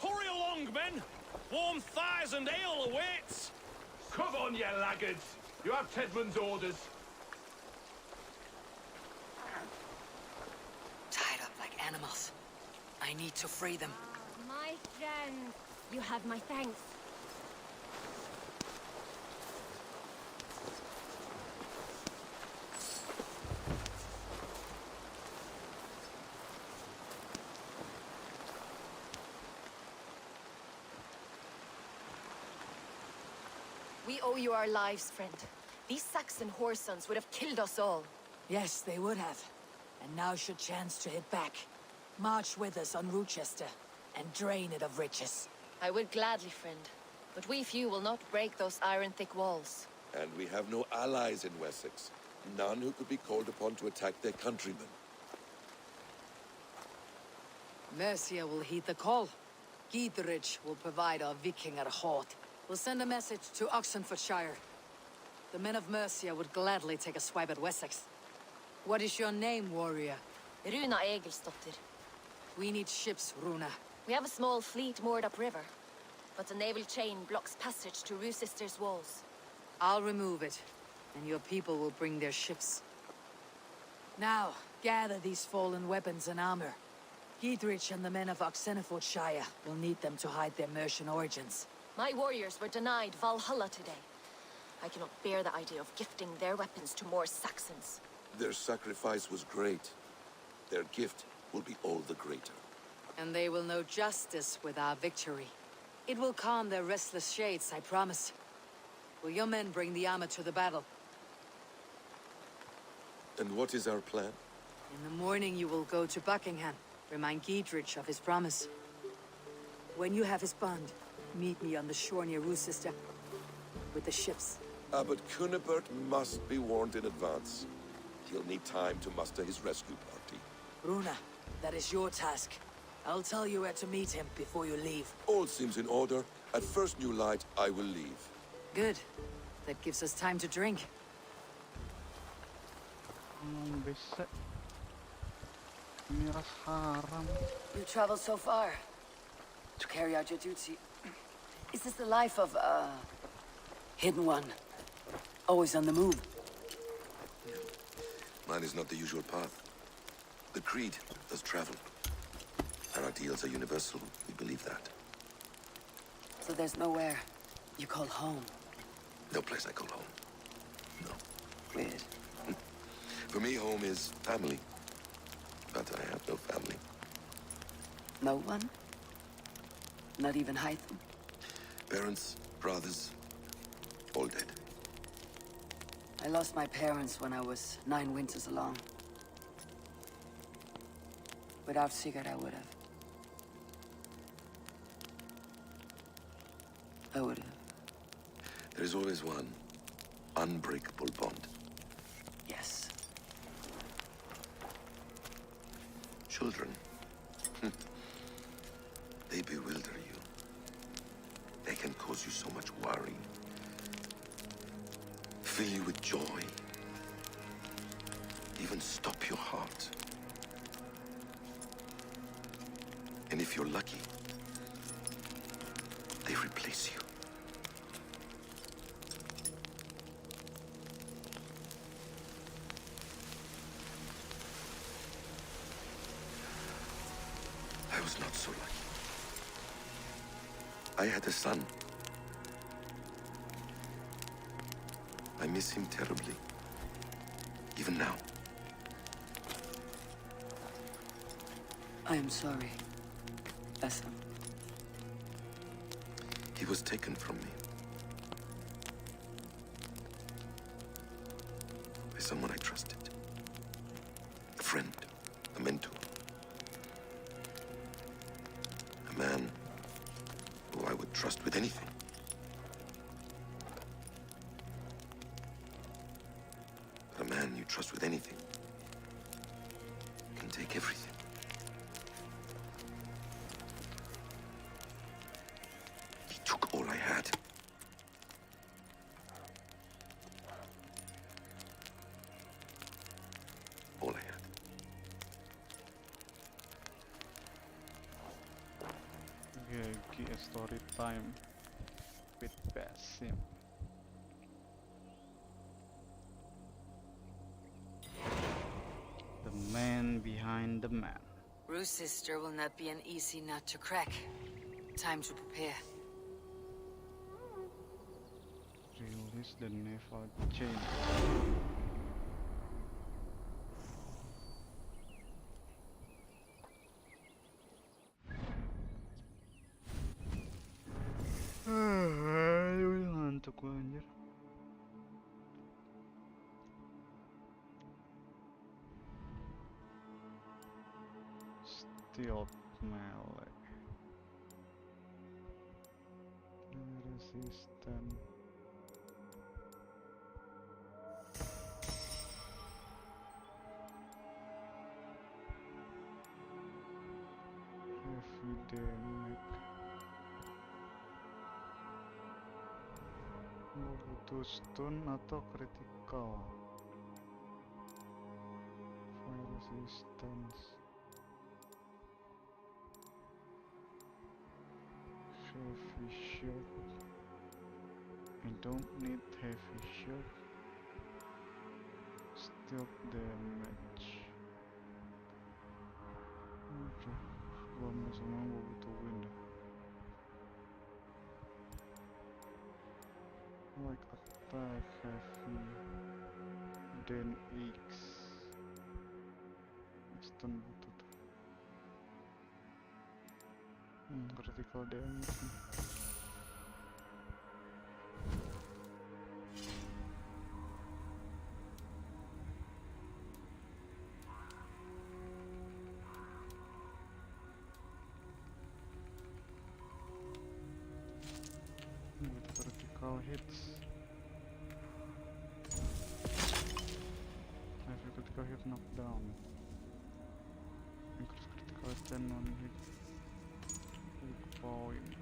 Hurry along, men! Warm thighs and ale awaits! Come on, you laggards! You have Tedmund's orders. Tied up like animals. I need to free them. My friend, you have my thanks. We owe you our lives, friend. These Saxon whoresons would have killed us all. Yes, they would have. And now's your chance to hit back. March with us on Rochester and drain it of riches. I would gladly, friend. But we few will not break those iron-thick walls. And we have no allies in Wessex. None who could be called upon to attack their countrymen. Mercia will heed the call. Gidrich will provide our Vikinger Hort. We'll send a message to Oxenfordshire. The men of Mercia would gladly take a swipe at Wessex. What is your name, warrior? Runa Egilsdotter. We need ships, Runa. We have a small fleet moored upriver, but the naval chain blocks passage to Rochester's walls. I'll remove it, and your people will bring their ships. Now, gather these fallen weapons and armor. Gidrich and the men of Oxenfordshire will need them to hide their Mercian origins. My warriors were denied Valhalla today. I cannot bear the idea of gifting their weapons to more Saxons. Their sacrifice was great. Their gift will be all the greater. And they will know justice with our victory. It will calm their restless shades, I promise. Will your men bring the armor to the battle? And what is our plan? In the morning you will go to Buckingham, remind Gidrich of his promise. When you have his bond, meet me on the shore near Rochester with the ships. But Cunibert must be warned in advance. He'll need time to muster his rescue party. Runa, that is your task. I'll tell you where to meet him before you leave. All seems in order. At first new light, I will leave. Good. That gives us time to drink. Bisa. Miras haram. You traveled so far to carry out your duty. Is this the life of hidden one? Always on the move. Mine is not the usual path. The Creed does travel. Our ideals are universal. We believe that. So there's nowhere you call home? No place I call home. No. Weird. For me, home is family. But I have no family. No one? Not even Hytham? Parents, brothers, all dead. I lost my parents when I was 9 winters along. Without Sigurd, I would have. I would have. There is always one unbreakable bond. Yes. Children. They bewilder you. They can cause you so much worry. Fill you with joy. Even stop your heart. And if you're lucky, they replace you. I was not so lucky. I had a son. I miss him terribly. Even now. I am sorry, Essa. He was taken from me. By someone I trusted. A friend, a mentor. A man who I would trust with anything. But a man you trust with anything can take everything. He took all I had. All I had. Okay, story time with Basim. The man behind the man. Rue's sister will not be an easy nut to crack. Time to prepare. Release the naval chain. Aduh, ngantuk gua anjir. Stealth melee. Resistant. Heavy damage. Gua butuh stun atau critical. Fire resistance. Heavy shock. I don't need heavy shock. Stealth damage. Udah, belum semua gua butuhin dah. Like attack heavy, then X. Stun butuh tuh. Critical damage nih. With critical hits. Every critical hit knockdown. Increase critical hit and non-hit point.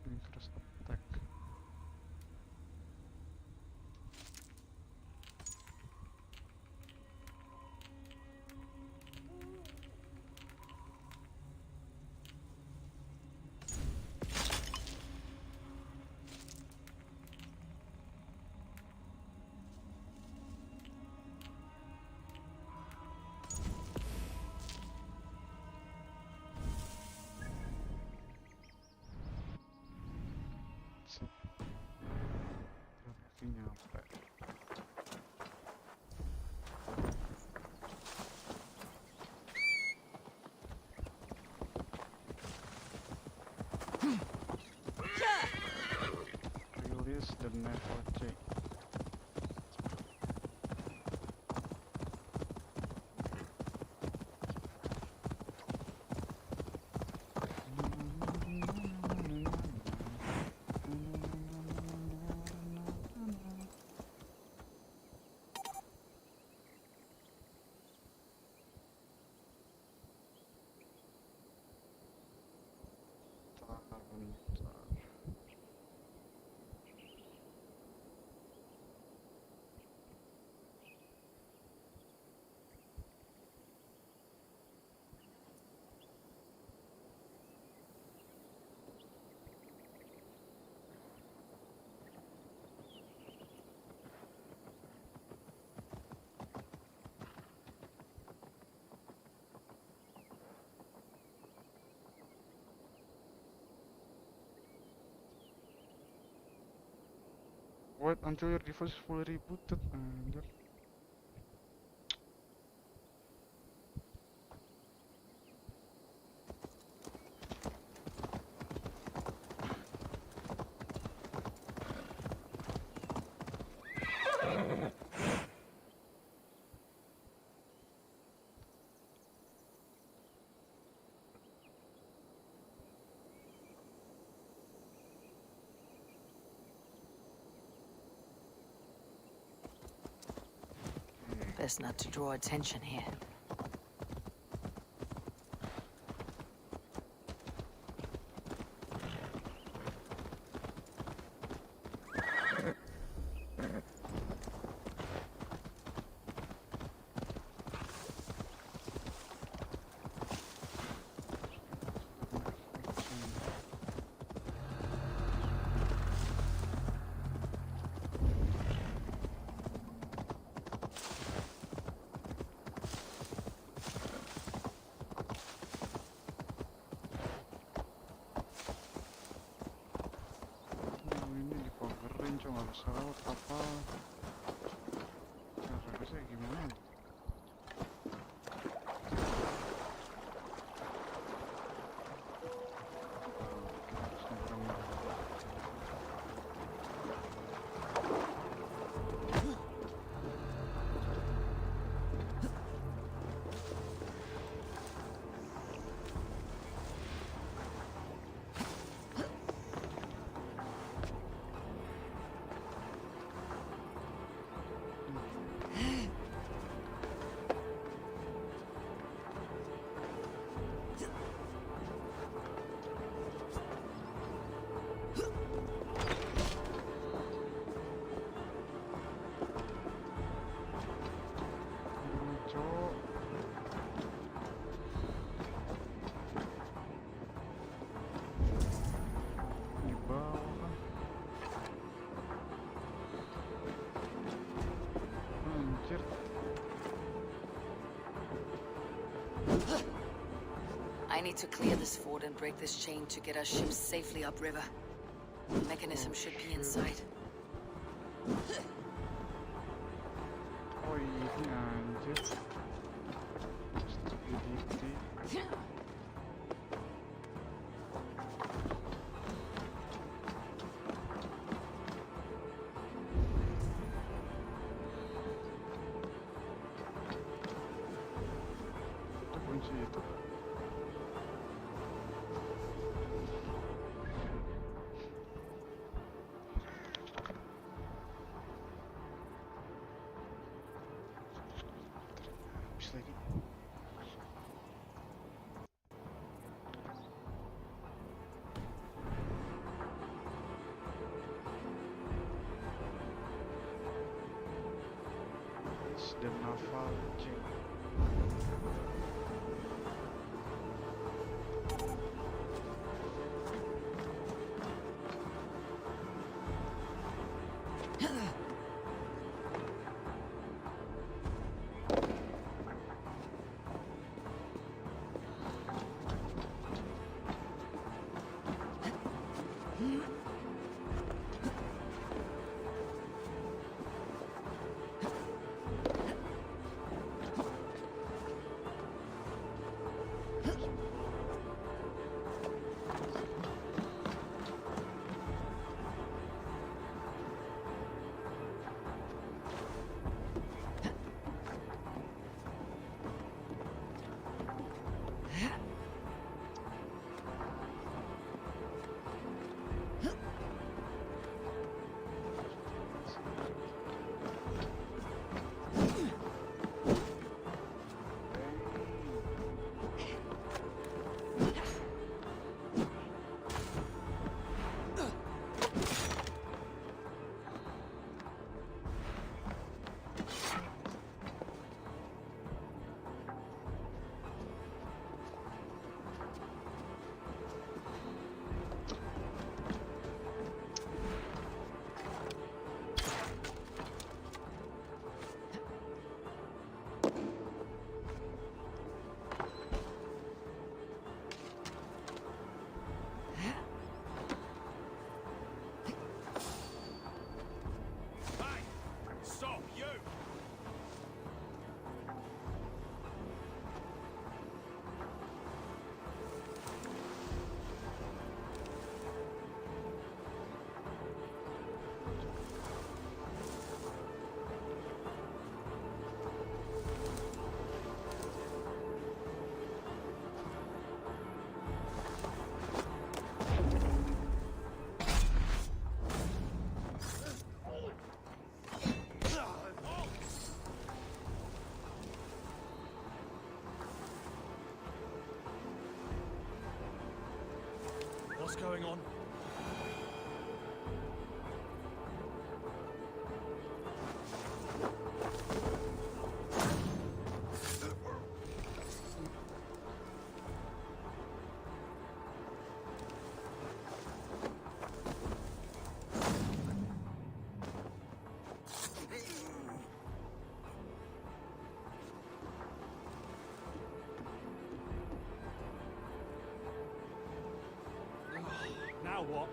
Increase attack. Sip. Berarti nyampe. Release the naval chain. Bentar. Wait until your device is fully rebooted, anjir. Best not to draw attention here. Ini dipagerin cuma nggak bisa lewat apa? Caranya gimana? Di bawah kan? Anjir. I need to clear this fort and break this chain to get our ships safely upriver. The mechanism should be inside. Oh ini anjir. Stupidity. Itu kunci itu. Habis lagi. It's the naval chain. going on. Now what?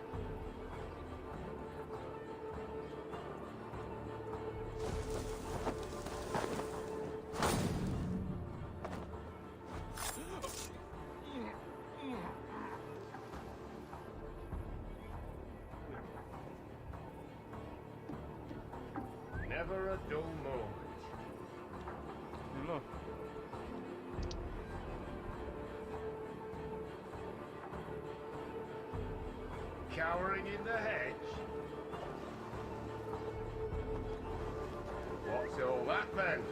Never a dull moment. Look. Cowering in the hedge? What's all that then?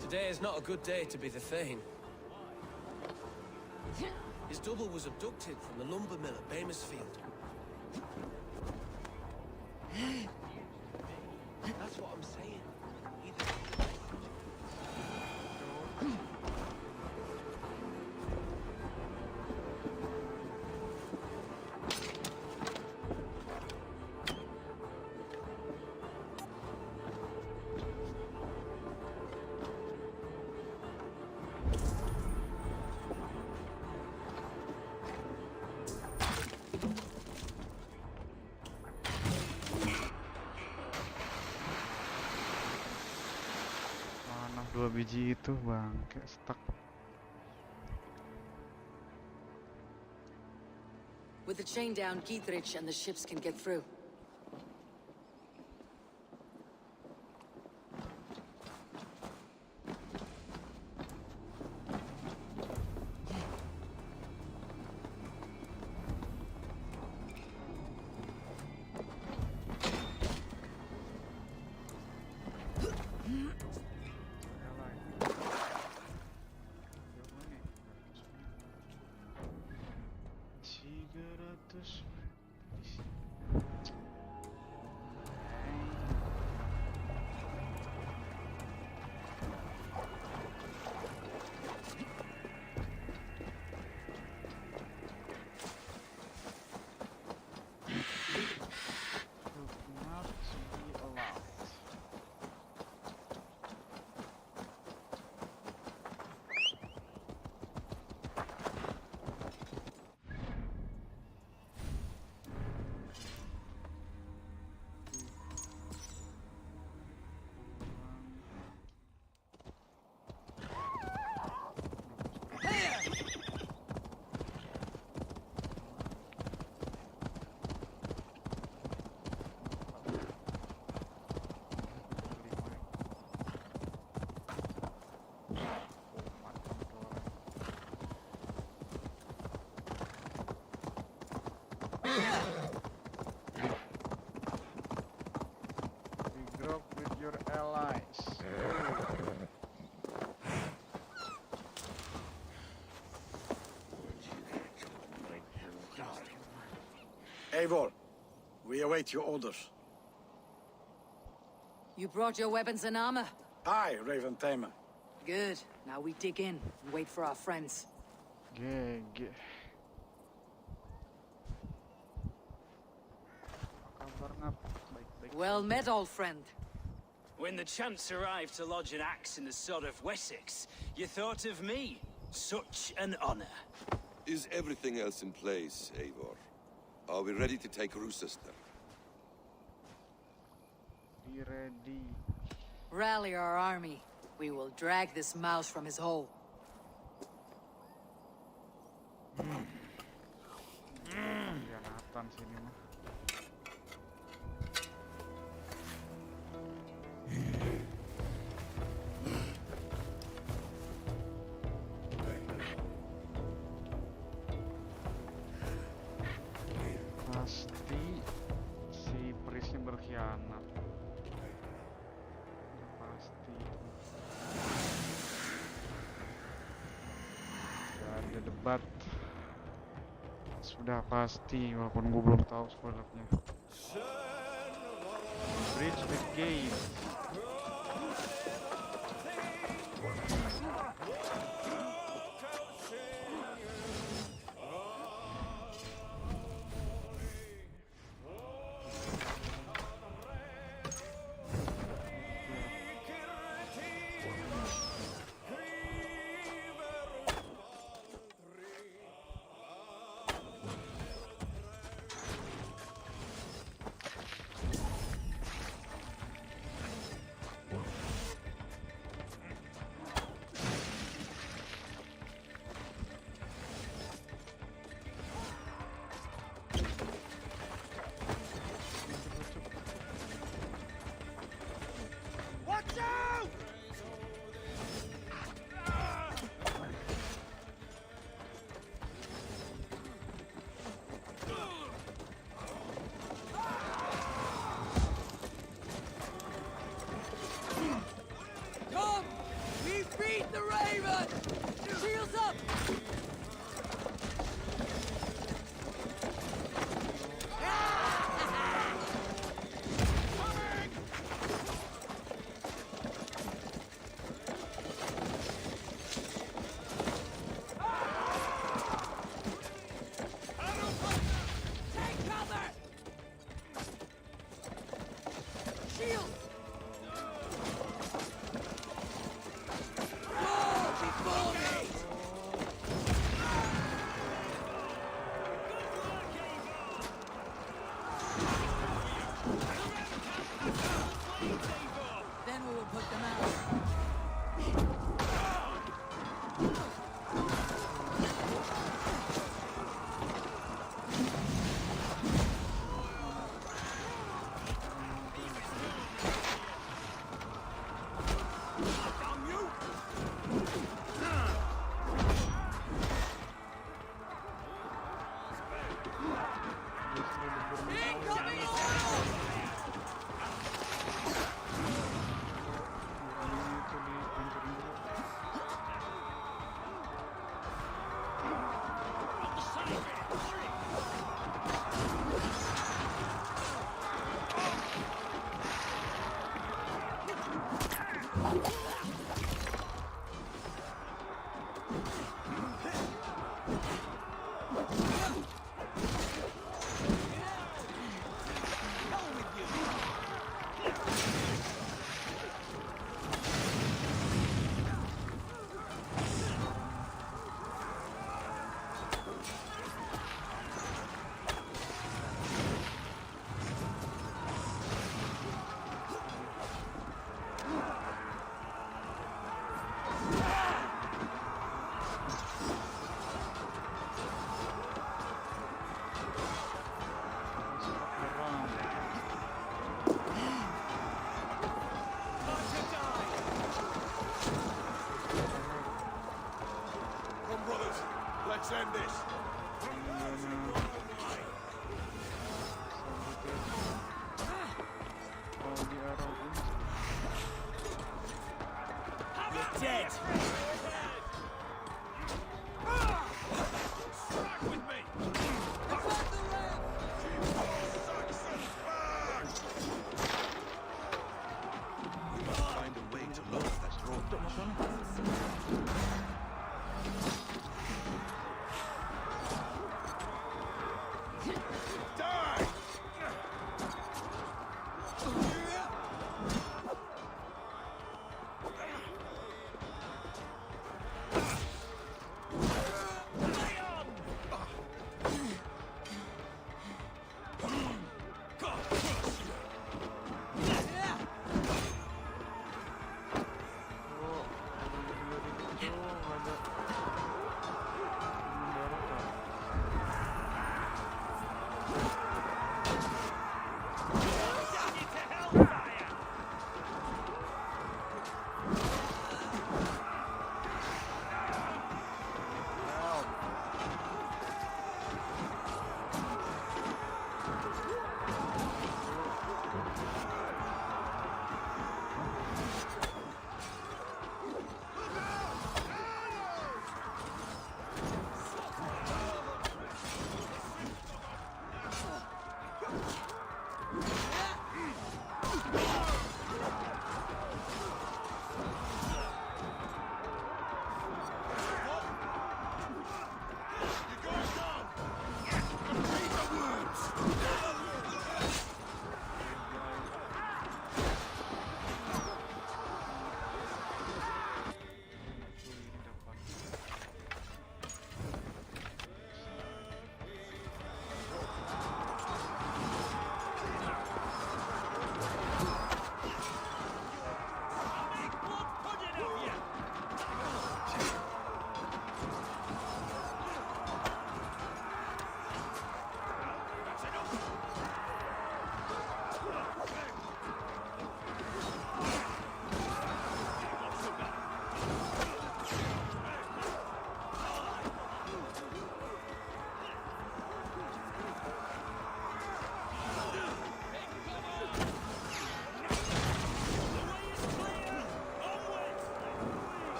Today is not a good day to be the Thane. His double was abducted from the lumber mill at Bamersfield. That's what I'm saying. Mana 2 biji itu bang, kayak stuck. With the chain down, Gietrich and the ships can get through. Regroup with your allies. Eivor, we await your orders. You brought your weapons and armor? Aye, Raven Tamer. Good. Now we dig in and wait for our friends. GG. Apa kabar, Ngap? Baik-baik Well saja. met, old friend. When the chance arrived to lodge an axe in the sod of Wessex, you thought of me. Such an honor. Is everything else in place, Eivor? Are we ready to take Rochester? Be ready. Rally our army. We will drag this mouse from his hole. Pengkhianatan sini mah. Pasti si Prisnya berkhianat. Pasti. Gak ada debat. Sudah pasti, walaupun gue belum tahu spoilernya. Reach the gate. Watch out! Come! We beat the Raven! Shields up! Take cover! Shields! Go before me! Then we will put them out. Incoming oil! Come, brothers. Let's end this. Find a way to lower that drawbridge.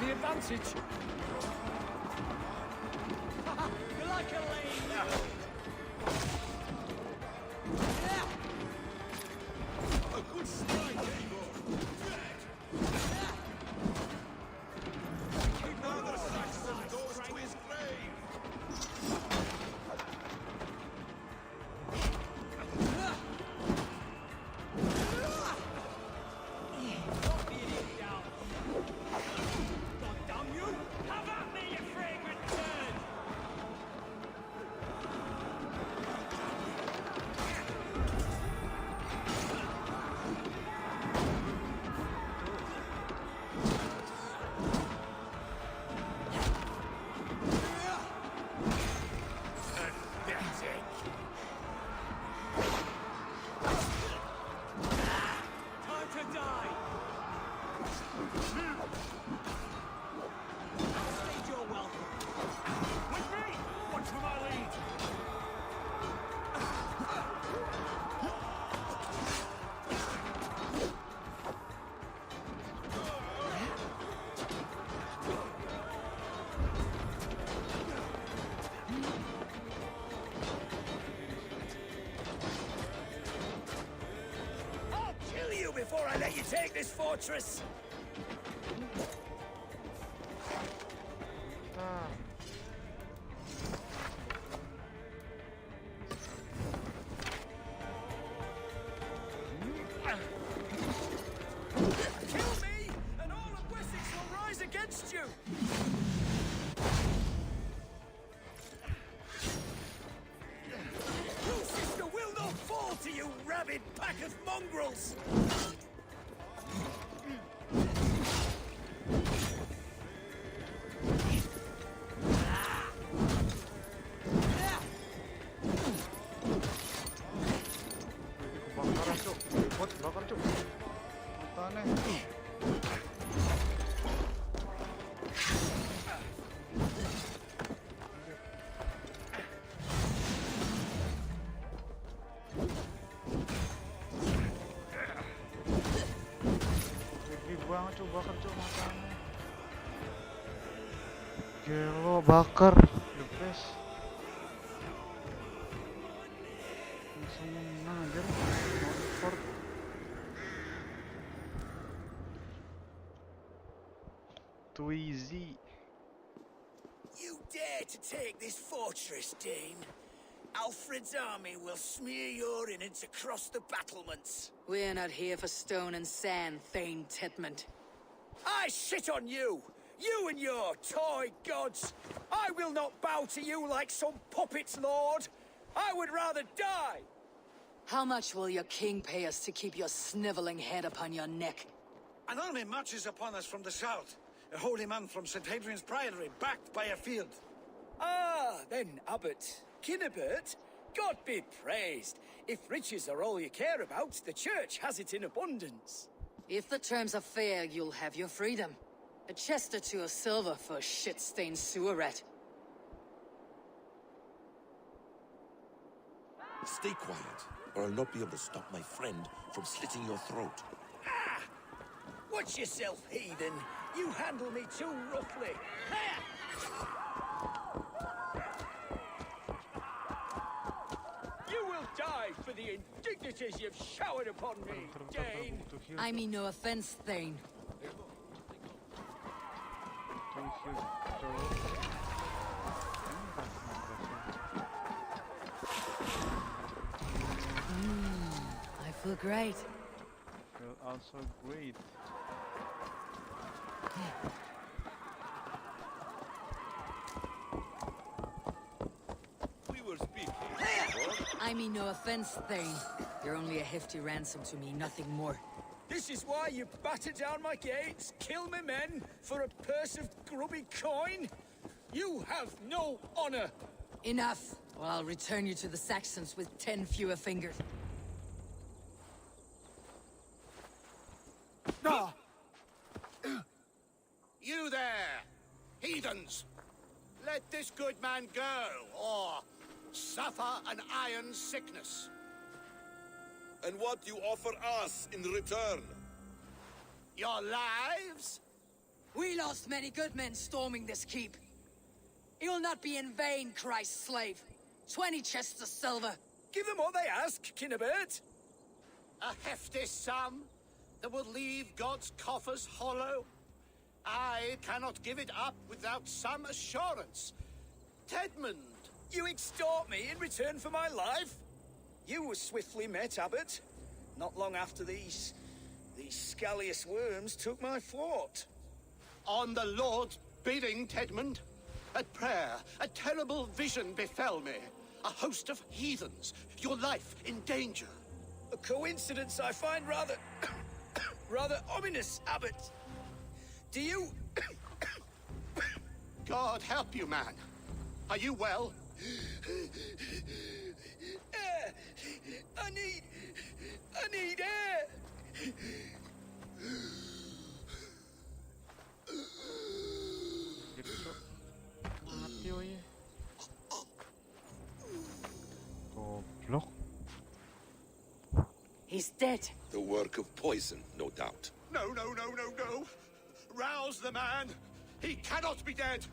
the advantage. You're like a lame. A good strike, Eivor! Another Saxon goes to his grave! Damn you! Have at me, you fragrant turd! Time to die! State your welcome. With me! Watch for my lead! I'll kill you before I let you take this fortress! Kill me, and all of Wessex will rise against you! Your sister will not fall to you, rabid pack of mongrels! Kebakaran cuk, bot bakar cuk. Matane. Gigi banget cuk, bakar cuk matane. Gelo bakar, the best. Langsung menang anjir. No effort. Too easy. You dare to take this fortress, Dane? Alfred's army will smear your innards across the battlements. We're not here for stone and sand, Thane Tedmund. I shit on you! You and your toy gods! I will not bow to you like some puppet's lord! I would rather die! How much will your king pay us to keep your sniveling head upon your neck? An army marches upon us from the south. A holy man from St. Hadrian's Priory, backed by a field. Ah, then, Abbot Kinnebert, God be praised. If riches are all you care about, the church has it in abundance. If the terms are fair, you'll have your freedom. A chest or two of silver for a shit-stained sewer rat. Stay quiet, or I'll not be able to stop my friend from slitting your throat. Ah! Watch yourself, heathen. You handle me too roughly. Hiya! You will die for the indignities you've showered upon me, Dane. I mean no offense, Thane. I feel great. Feel also great. We were speaking. I mean no offense, Thane. You're only a hefty ransom to me, nothing more. This is why you batter down my gates, kill my men, for a purse of grubby coin? You have no honor! Enough, or I'll return you to the Saxons with 10 fewer fingers. No! You there, heathens! Let this good man go, or suffer an iron sickness. And what you offer us in return? Your lives? We lost many good men storming this keep. It will not be in vain, Christ's slave. 20 chests of silver. Give them what they ask, Kinnebert. A hefty sum that will leave God's coffers hollow. I cannot give it up without some assurance. Tedmund! You extort me in return for my life? You were swiftly met, Abbot. Not long after these scallious worms took my fort. On the Lord's bidding, Tedmund. At prayer, a terrible vision befell me. A host of heathens, your life in danger. A coincidence I find rather... rather ominous, Abbot. Do you... God help you, man. Are you well? Air! I need air! Mati woy. Goblok. He's dead. The work of poison, no doubt. No. Rouse the man. He cannot be dead.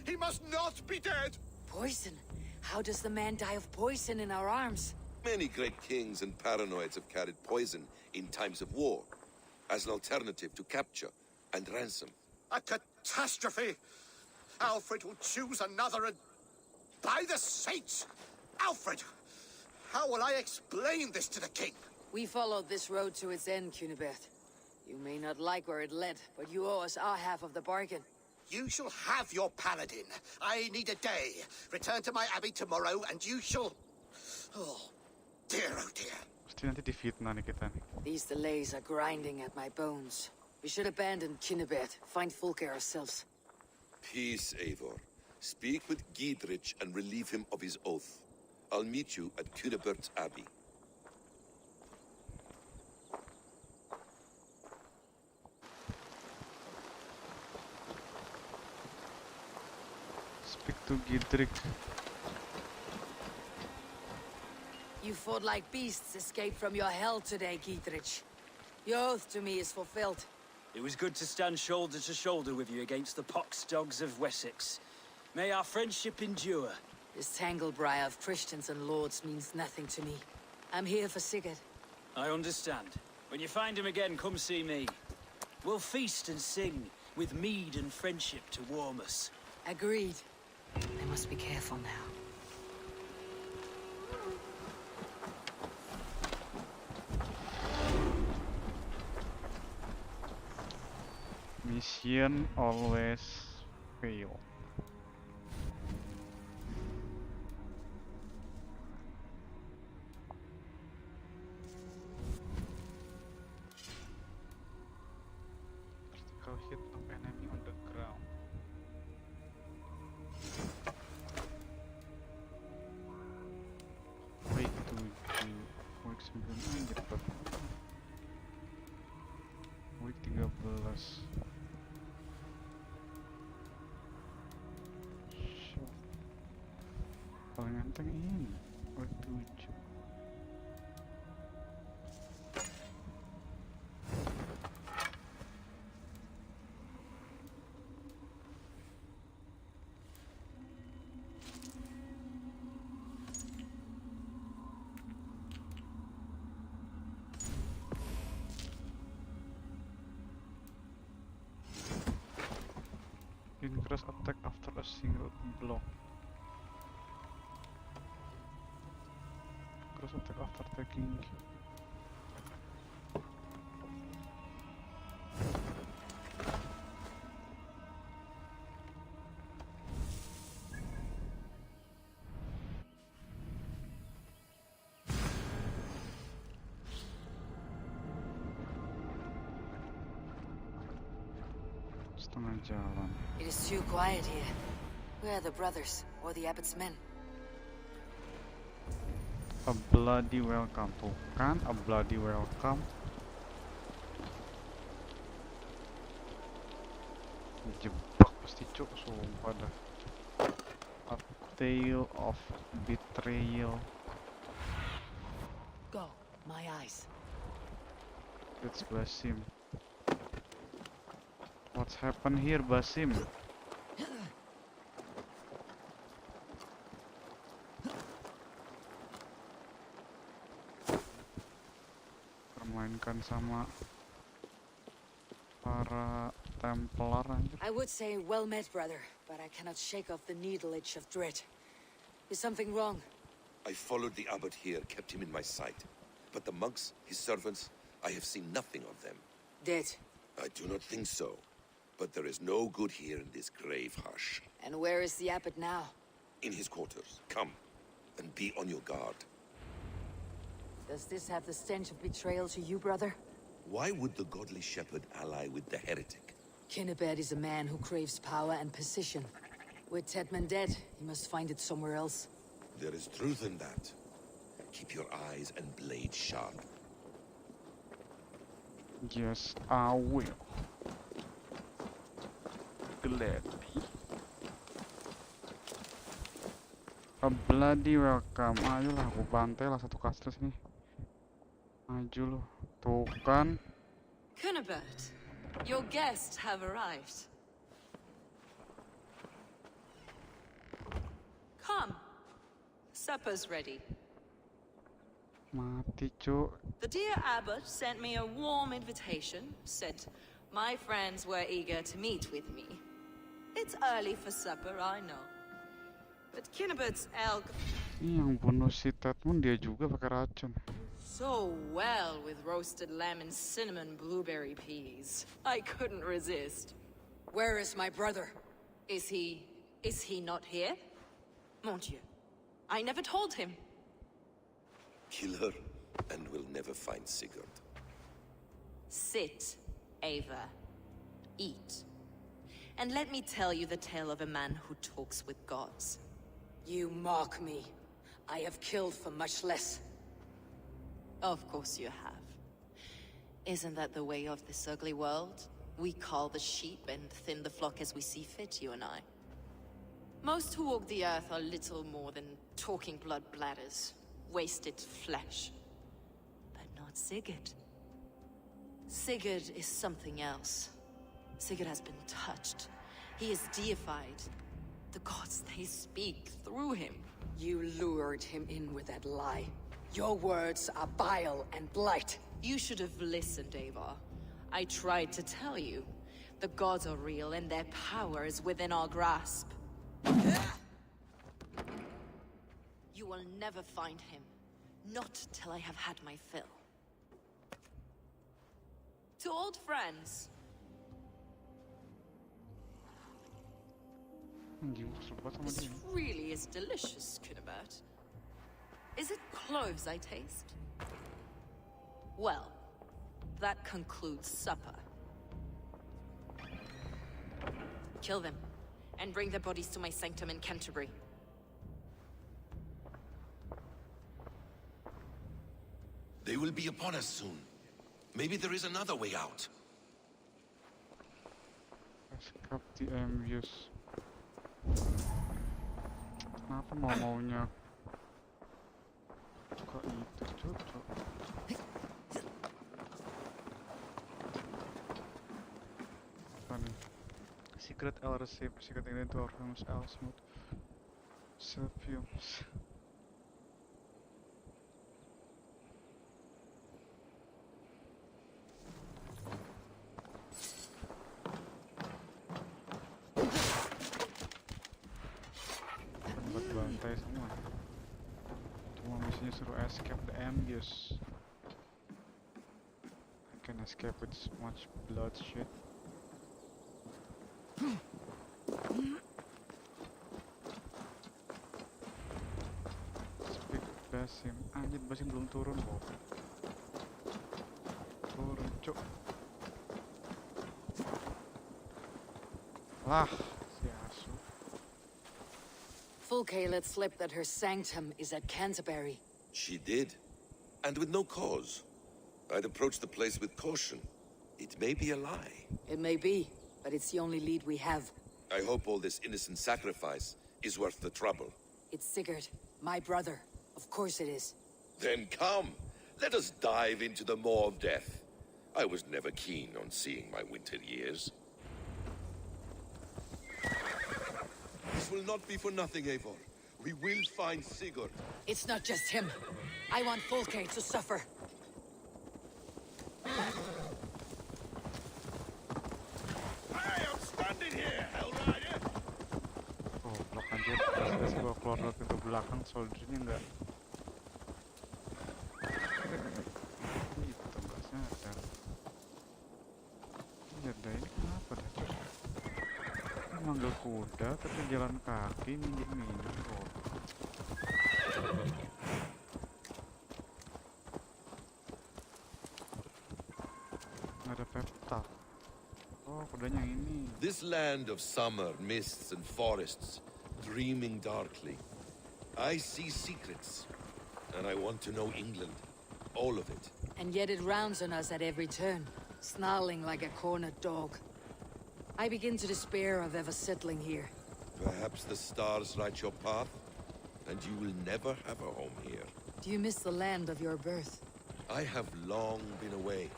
He must not be dead. Poison? How does the man die of poison in our arms? Many great kings and paranoids have carried poison in times of war, as an alternative to capture and ransom. A catastrophe. Alfred will choose another and... By the saints! Alfred! How will I explain this to the king? We followed this road to its end, Cunibert. You may not like where it led, but you owe us our half of the bargain. You shall have your paladin. I need a day. Return to my abbey tomorrow, and you shall... Oh dear. Pasti nanti difitnah nih kita nih. These delays are grinding at my bones. We should abandon Cunibert, find Fulke ourselves. Peace, Eivor. Speak with Giedrich and relieve him of his oath. I'll meet you at Cunebert's Abbey. Speak to Giedrich. You fought like beasts escaped from your hell today, Giedrich. Your oath to me is fulfilled. It was good to stand shoulder to shoulder with you against the pox dogs of Wessex. May our friendship endure. This tanglebriar of Christians and lords means nothing to me. I'm here for Sigurd. I understand. When you find him again, come see me. We'll feast and sing, with mead and friendship to warm us. Agreed. I must be careful now. Mission always fail. Critical hit of enemy on the ground. Wait to week 9 anjir Pak. Week 13. Paling ganteng ini week 7. Increase attack after a single blow. Increase attack after taking. Setengah jalan. It is too quiet here. Where are the brothers, or the abbot's men? A bloody welcome. Tuh kan, a bloody welcome. Jebak pasti cuk, sumpah dah. A tale of betrayal. Go, my eyes. Let's bless him. What's happened here, Basim? Permainkan sama para Templar anjir. I would say well met, brother, but I cannot shake off the needle itch of dread. Is something wrong? I followed the abbot here, kept him in my sight. But the monks, his servants, I have seen nothing of them. Dead. I do not think so. But there is no good here in this grave hush. And where is the abbot now? In his quarters. Come, and be on your guard. Does this have the stench of betrayal to you, brother? Why would the godly shepherd ally with the heretic? Kinnebed is a man who craves power and position. With Tedman dead, he must find it somewhere else. There is truth in that. Keep your eyes and blade sharp. Yes, I will. Gladly. A bloody welcome. Ayolah, aku bantai lah satu kastil sini. Maju lo. Tuh kan. Cunibert, your guests have arrived. Come. Supper's ready. Mati, cuk. The dear abbot sent me a warm invitation, said my friends were eager to meet with me. It's early for supper, I know. But Kinnibert's elk... Yang bunuh si Tedmund dia juga pakai racun. So well with roasted lamb and cinnamon blueberry peas. I couldn't resist. Where is my brother? Is he not here? Mon Dieu. I never told him. Kill her, and we'll never find Sigurd. Sit, Ava. Eat. And let me tell you the tale of a man who talks with gods. You mock me. I have killed for much less. Of course you have. Isn't that the way of this ugly world? We cull the sheep and thin the flock as we see fit, you and I. Most who walk the earth are little more than talking blood bladders, wasted flesh. But not Sigurd. Sigurd is something else. Sigurd has been touched. He is deified. The gods, they speak through him. You lured him in with that lie. Your words are bile and blight. You should have listened, Ava. I tried to tell you. The gods are real and their power is within our grasp. You will never find him. Not till I have had my fill. To old friends. This really is delicious, Cunibert. Is it cloves I taste? Well, that concludes supper. Kill them, and bring their bodies to my sanctum in Canterbury. They will be upon us soon. Maybe there is another way out. Escape the ambience. Kenapa maunya kok itu cocok? Funny. Secret L receipt, secret ingredient to our famous L smooth Silphiums. Buat bantai semua. Cuma misinya suruh escape the ambience. I can escape with so much bloodshed. Speak Basim. Anjir, Basim belum turun kok. Turun, cuk. Lah, si asu. Fulke let slip that her sanctum is at Canterbury. She did, and with no cause. I'd approach the place with caution. It may be a lie. It may be, but it's the only lead we have. I hope all this innocent sacrifice is worth the trouble. It's Sigurd, my brother. Of course it is. Then come, let us dive into the maw of death. I was never keen on seeing my winter years. will not be for nothing, Eivor. We will find Sigurd. It's not just him. I want Fulke to suffer. Hey, I'm standing here, Hellrider! Goblok anjir, pas gua keluar dari pintu belakang soldiernya nggak gitu, nggak sadar. Lihat dah ini kenapa dah terus manggil kuda tapi jalan kaki minggir-minggir. Nggak ada peptak. Oh, kudanya ini. This land of summer, mists and forests, dreaming darkly. I see secrets, and I want to know England. All of it. And yet it rounds on us at every turn, snarling like a cornered dog. I begin to despair of ever settling here. Perhaps the stars write your path, and you will never have a home here. Do you miss the land of your birth? I have long been away,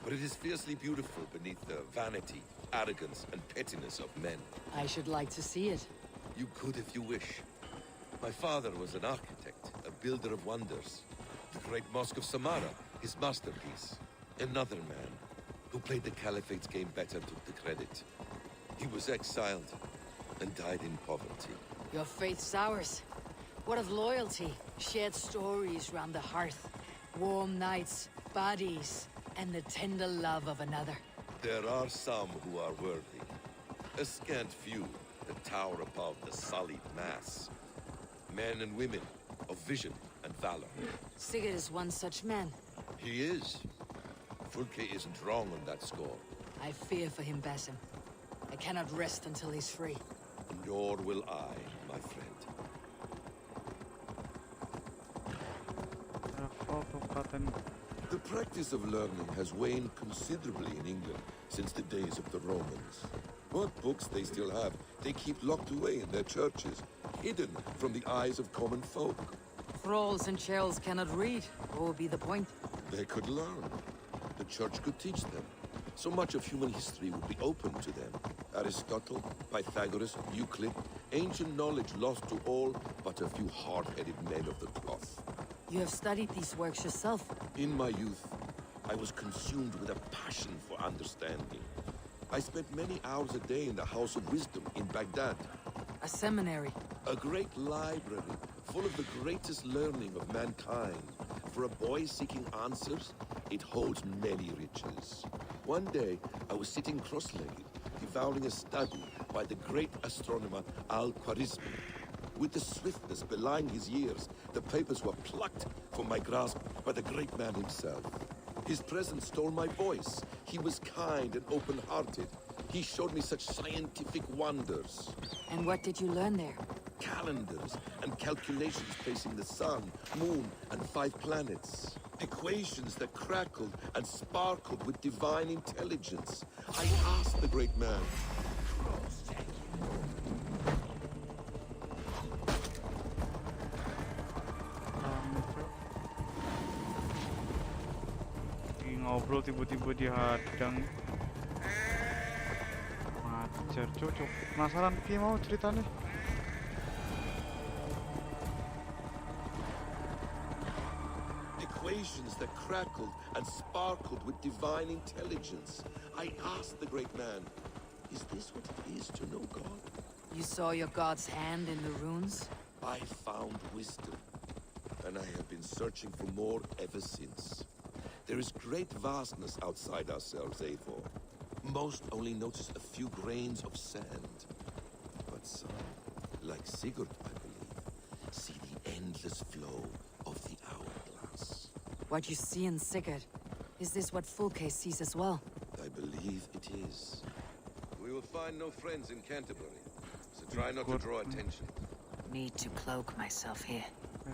but it is fiercely beautiful beneath the vanity, arrogance, and pettiness of men. I should like to see it. You could if you wish. My father was an architect, a builder of wonders. The great Mosque of Samarra, his masterpiece. Another man, who played the Caliphate's game better, took the credit. He was exiled and died in poverty. Your faith's ours. What of loyalty? Shared stories round the hearth. Warm nights, bodies, and the tender love of another. There are some who are worthy. A scant few that tower above the sullied mass. Men and women of vision and valor. Sigurd is one such man. He is. Fulke isn't wrong on that score. I fear for him, Basim. I cannot rest until he's free. Nor will I, my friend. The practice of learning has waned considerably in England since the days of the Romans. What books they still have, they keep locked away in their churches, hidden from the eyes of common folk. Thralls and churls cannot read. What would be the point? They could learn. The church could teach them. So much of human history would be open to them. Aristotle, Pythagoras, Euclid, ancient knowledge lost to all but a few hard-headed men of the cloth. You have studied these works yourself. In my youth, I was consumed with a passion for understanding. I spent many hours a day in the House of Wisdom in Baghdad. A seminary. A great library full of the greatest learning of mankind. For a boy seeking answers, it holds many riches. One day, I was sitting cross-legged, devouring a study by the great astronomer Al-Khwarizmi. With the swiftness belying his years, the papers were plucked from my grasp by the great man himself. His presence stole my voice. He was kind and open-hearted. He showed me such scientific wonders. And what did you learn there? Calendars and calculations placing the sun, moon, and 5 planets. Equations that crackled and sparkled with divine intelligence. I asked the great man. Ngobrol tiba-tiba dihadang. Macer, cocok. Penasaran Ki mau ceritanya? Equations that crackled and sparkled with divine intelligence. I asked the great man, is this what it is to know God? You saw your god's hand in the runes? I found wisdom, and I have been searching for more ever since. There is great vastness outside ourselves, Eivor. Most only notice a few grains of sand. But some, like Sigurd, I believe, see the endless flow of the hourglass. What you see in Sigurd, is this what Fulke sees as well? I believe it is. We will find no friends in Canterbury, so try not to draw attention. Need to cloak myself here.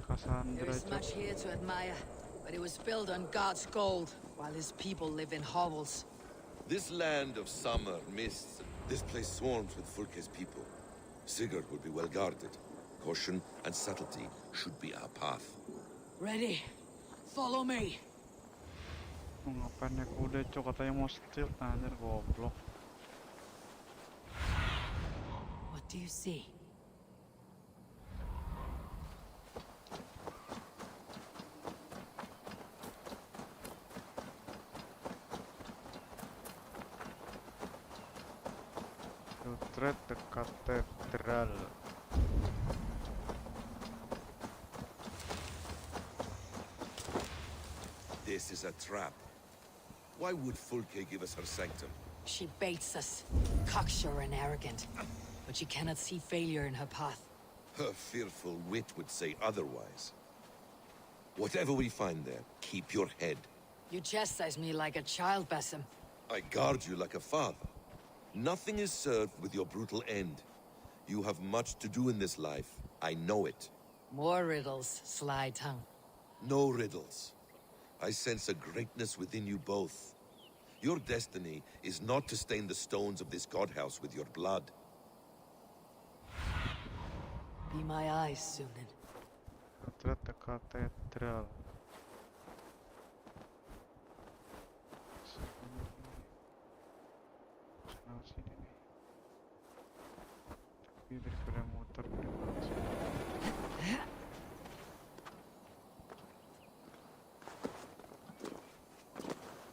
Cassandra, There is much here to admire, but it was built on God's gold, while his people live in hovels. This land of summer, mists, this place swarms with Fulke's people. Sigurd will be well guarded. Caution and subtlety should be our path. Ready? Follow me. Ngapain naik kuda, cok, katanya mau steal, anjir goblok. What do you see? Tread the cathedral. This is a trap. Why would Fulke give us her sanctum? She baits us, cocksure and arrogant. But she cannot see failure in her path. Her fearful wit would say otherwise. Whatever we find there, keep your head. You chastise me like a child, Basim. I guard you like a father. Nothing is served with your brutal end. You have much to do in this life. I know it. More riddles, sly tongue. No riddles. I sense a greatness within you both. Your destiny is not to stain the stones of this godhouse with your blood. Be my eyes, Sunan. Tread the cathedral. Kenal sini nih. Tapi daripada muter udah langsung.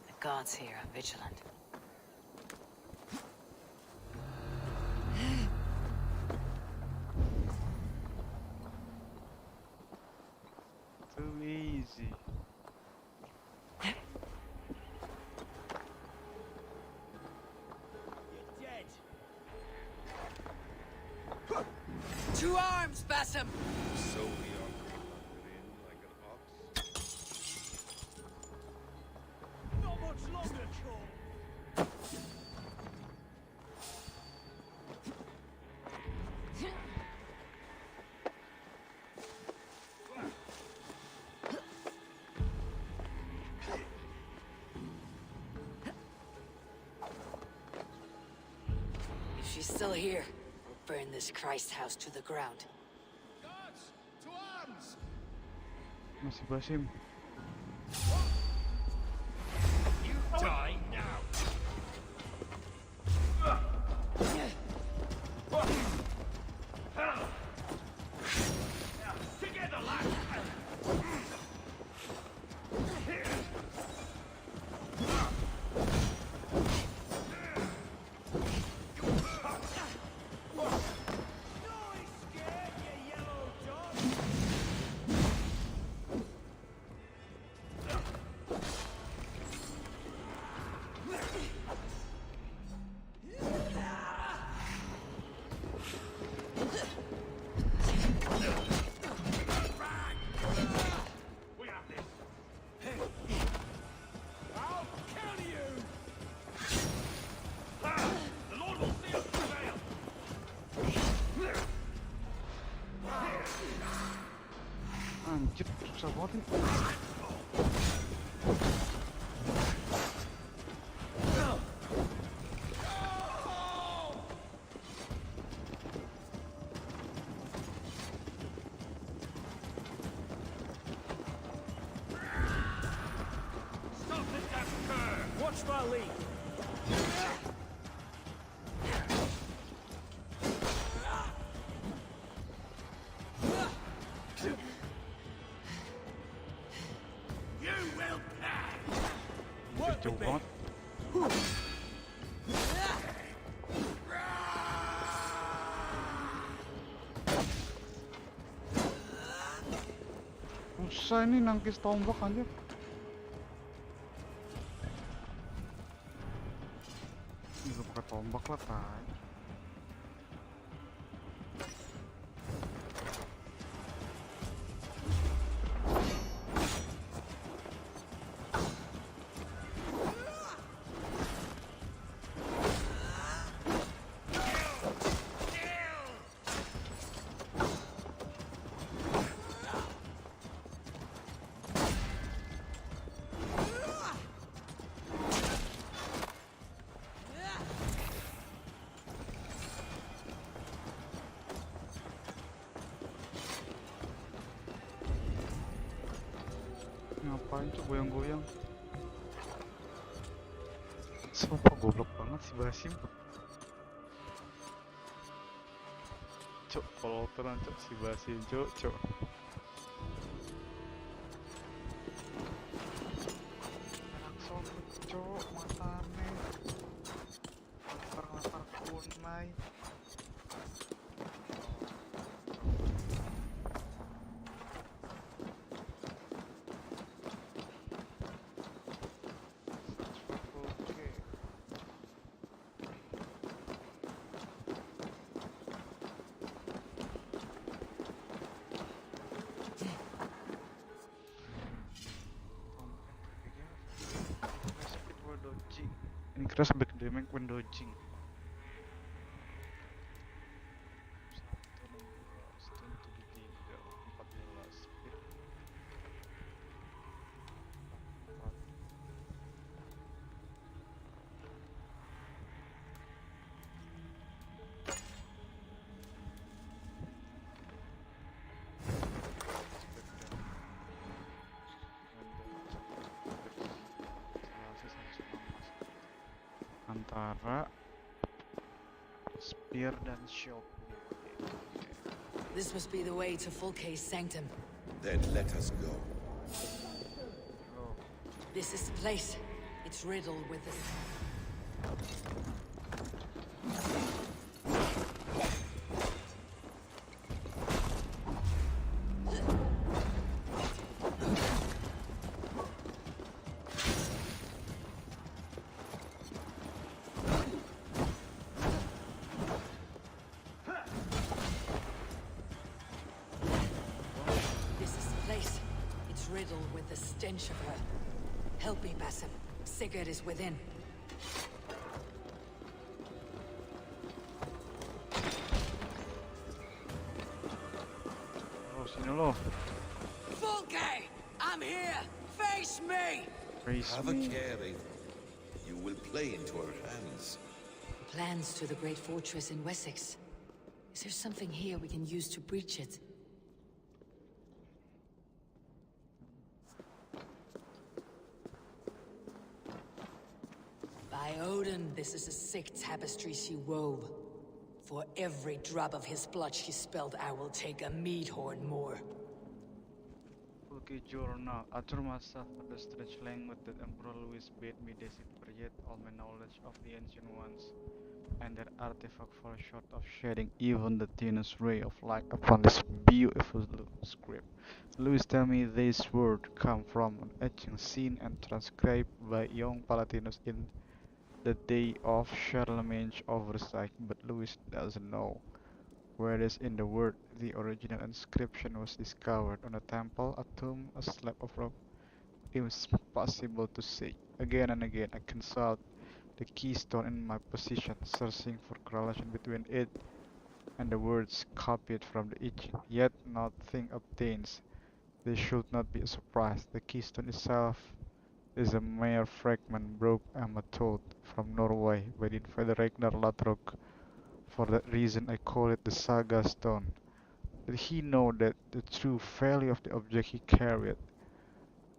The gods here are vigilant. Too easy. To arms, Basim! So we are in like an ox. Not much longer, Troll. If she's still here, we'll burn this Christ house to the ground. Guards, to arms! Masih Basim. You die now! Together, lads! We have this. I'll kill you! The Lord will see us prevail! Anjir, susah banget nih. Stop this damn cur! Watch my lead. You will pay! Work Jauh with me. banget. Susah ini nangkis tombak anjir. Ini gue pakai tombak lah tay. Ngapain tuh goyang-goyang? Sumpah goblok banget si Basim. Cok, poloteran cok si Basim cok. Langsung cok matane. Latar kunai. kita sampai ke damage when dodging. 1, 16, stun to the trigger, 14 speed, 4. Antara spear dan shield. This must be the way to Fulke's sanctum. Then let us go. This is the place. It's riddled with this. Riddled with the stench of her. Help me, Basim. Sigurd is within. Oh, sini lo. Fulke! I'm here! Face me! Have a care, Aiden. You will play into our hands. Plans to the great fortress in Wessex. Is there something here we can use to breach it? By Odin, this is a sick tapestry she wove. For every drop of his blood she spilled, I will take a mead horn more. Fulke Journal. Atur myself at the strange language that Emperor Louis bade me decipher, all my knowledge of the ancient ones and their artifact fall short of shedding even the thinnest ray of light upon this beautiful script. Louis tell me these words come from an ancient scene and transcribed by young Palatinus in the day of Charlemagne's oversight, but Louis doesn't know where it is in the world. The original inscription was discovered on a temple, a tomb, a slab of rock. It was possible to say. Again and again I consult the keystone in my position, searching for correlation between it and the words copied from the each, yet nothing obtains. This should not be a surprise. The keystone itself is a mere fragment brought, I'm told, from Norway by the invader Ragnar Lothbrok. For that reason I call it the Saga Stone. Did he know that the true value of the object he carried?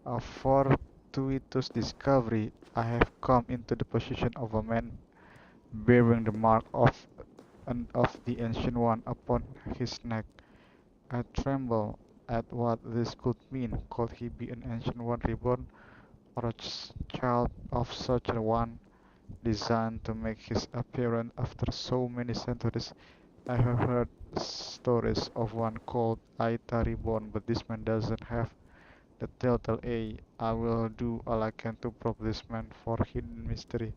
A fortuitous discovery. I have come into the position of a man bearing the mark of the Ancient One upon his neck. I tremble at what this could mean. Could he be an Ancient One reborn, or a child of such a one, designed to make his appearance after so many centuries? I have heard stories of one called Aita reborn, but this man doesn't have the telltale A. I will do all I can to probe this man for hidden mystery,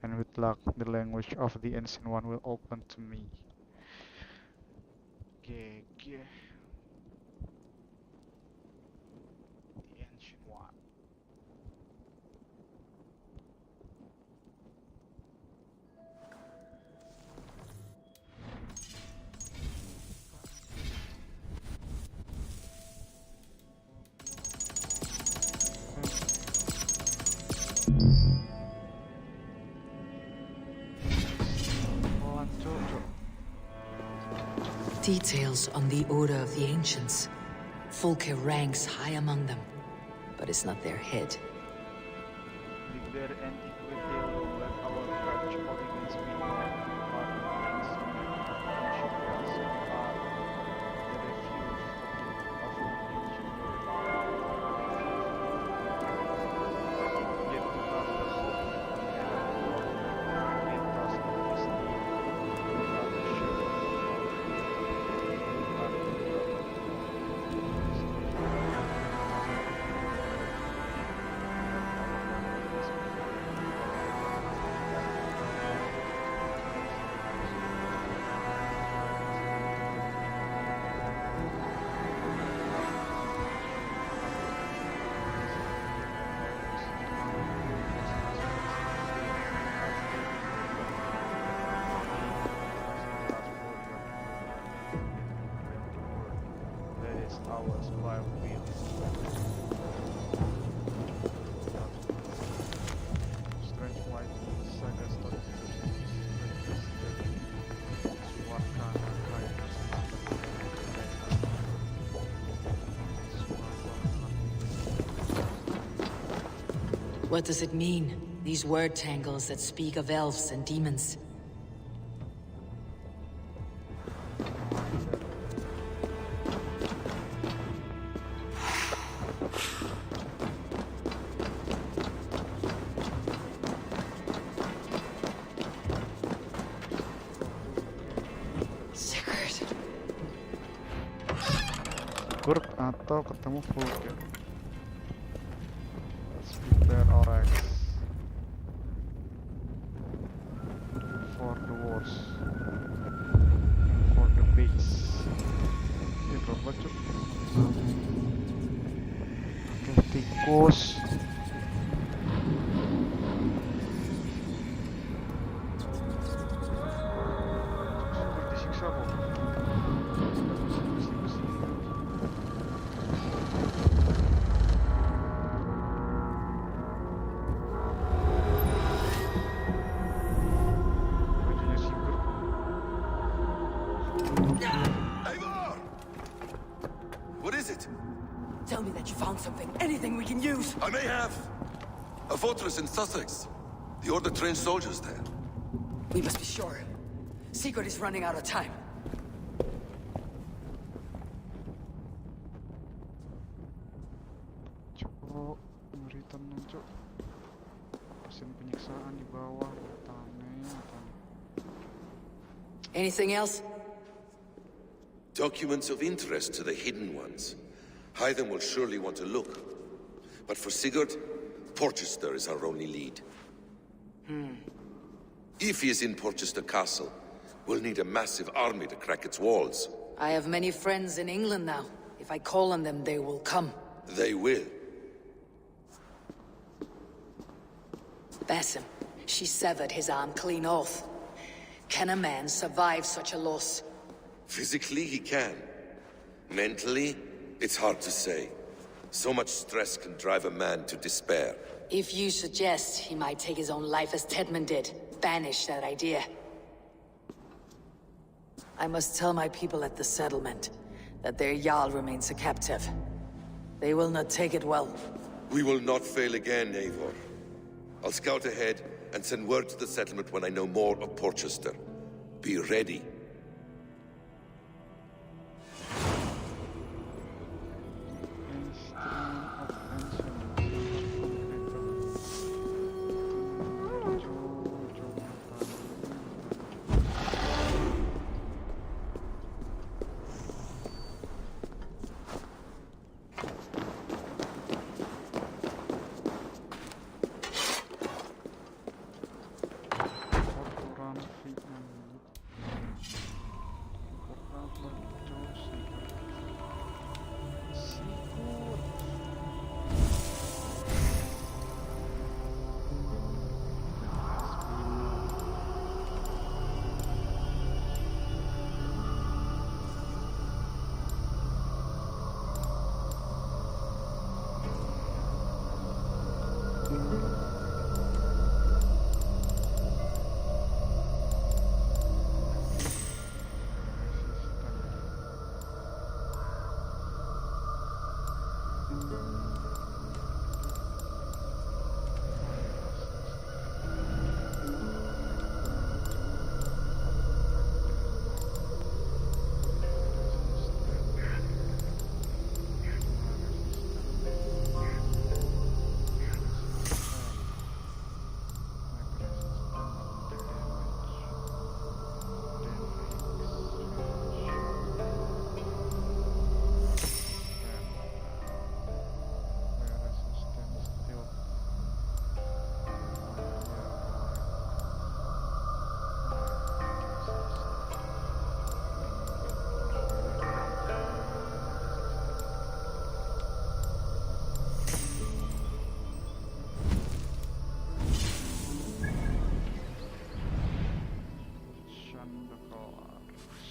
and with luck, the language of the Ancient One will open to me. GG. The Ancient One. Details on the Order of the Ancients. Fulke ranks high among them, but is not their head. flowers by wheel. Strange white saga stories What does it mean? These word tangles that speak of elves and demons. Sigurd atau ketemu Vulcan. Let's prepare our eggs for the wars, for the base. Ini berapa cuk? Oke, tikus. Disiksa kok. What is it? Tell me that you found something. Anything we can use. I may have. A fortress in Sussex. The Order trained soldiers there. We must be sure. Sigurd is running out of time. Cuk, ngeri tenan cuk. Mesin penyiksaan di bawah, matane. Anything else? Documents of interest to the hidden ones. Hythen will surely want to look. But for Sigurd, Porchester is our only lead. If he is in Porchester Castle, we'll need a massive army to crack its walls. I have many friends in England now. If I call on them, they will come. They will. Basim, she severed his arm clean off. Can a man survive such a loss? Physically, he can. Mentally, it's hard to say. So much stress can drive a man to despair. If you suggest he might take his own life as Tedman did, banish that idea. I must tell my people at the settlement that their Jarl remains a captive. They will not take it well. We will not fail again, Eivor. I'll scout ahead and send word to the settlement when I know more of Porchester. Be ready.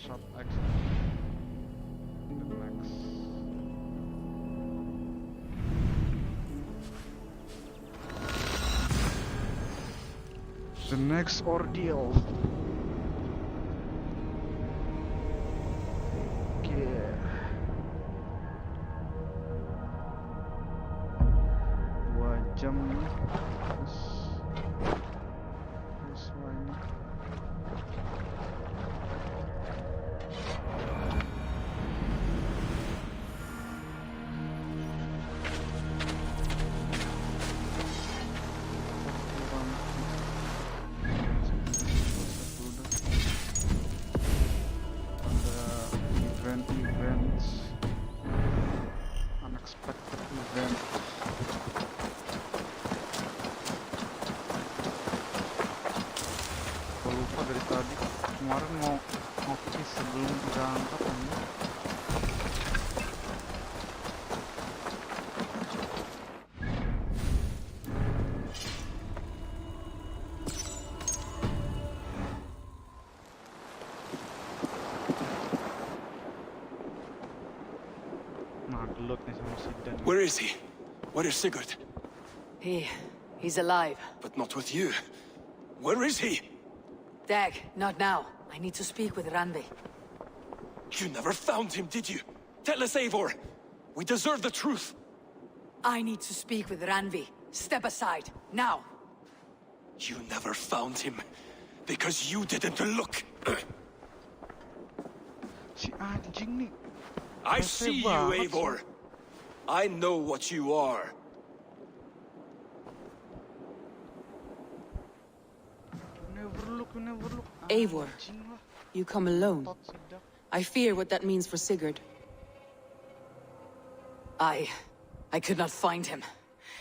Shot X. The max. The next ordeal. Okay. 2 jam nih. Terus ini. Events, unexpected event. Gua lupa dari tadi, kemarin mau ngopi sebelum berangkat ini. Where is he? Where is Sigurd? He's alive. But not with you. Where is he? Dag, not now. I need to speak with Randvi. You never found him, did you? Tell us, Eivor. We deserve the truth. I need to speak with Randvi. Step aside, now. You never found him. Because you didn't look. Si anjing nih. I see you, Eivor. I know what you are. Never look. Eivor, you come alone. I fear what that means for Sigurd. I could not find him.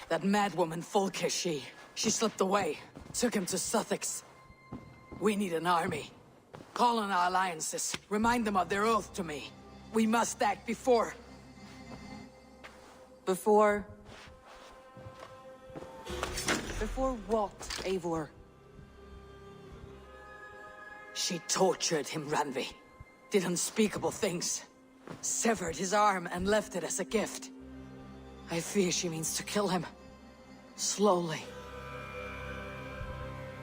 That madwoman Folke, she slipped away. Took him to Sussex. We need an army. Call on our alliances. Remind them of their oath to me. We must act before... Before what, Eivor? She tortured him, Randvi. Did unspeakable things. Severed his arm and left it as a gift. I fear she means to kill him. Slowly.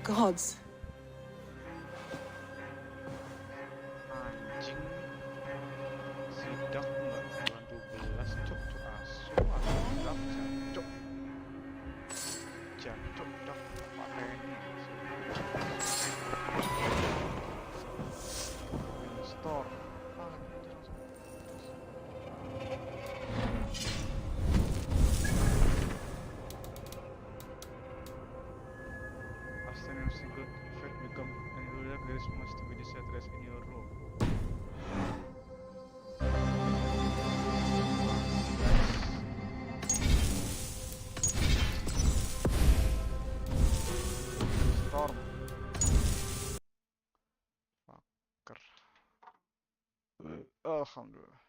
Gods. Anjing. Sidak nggak bulan 12 cuk dak jancuk. Jancuk dak pateni. Store. After a single effect become an illusion, there is much to be decided in your room. Storm. Fucker. Alhamdulillah.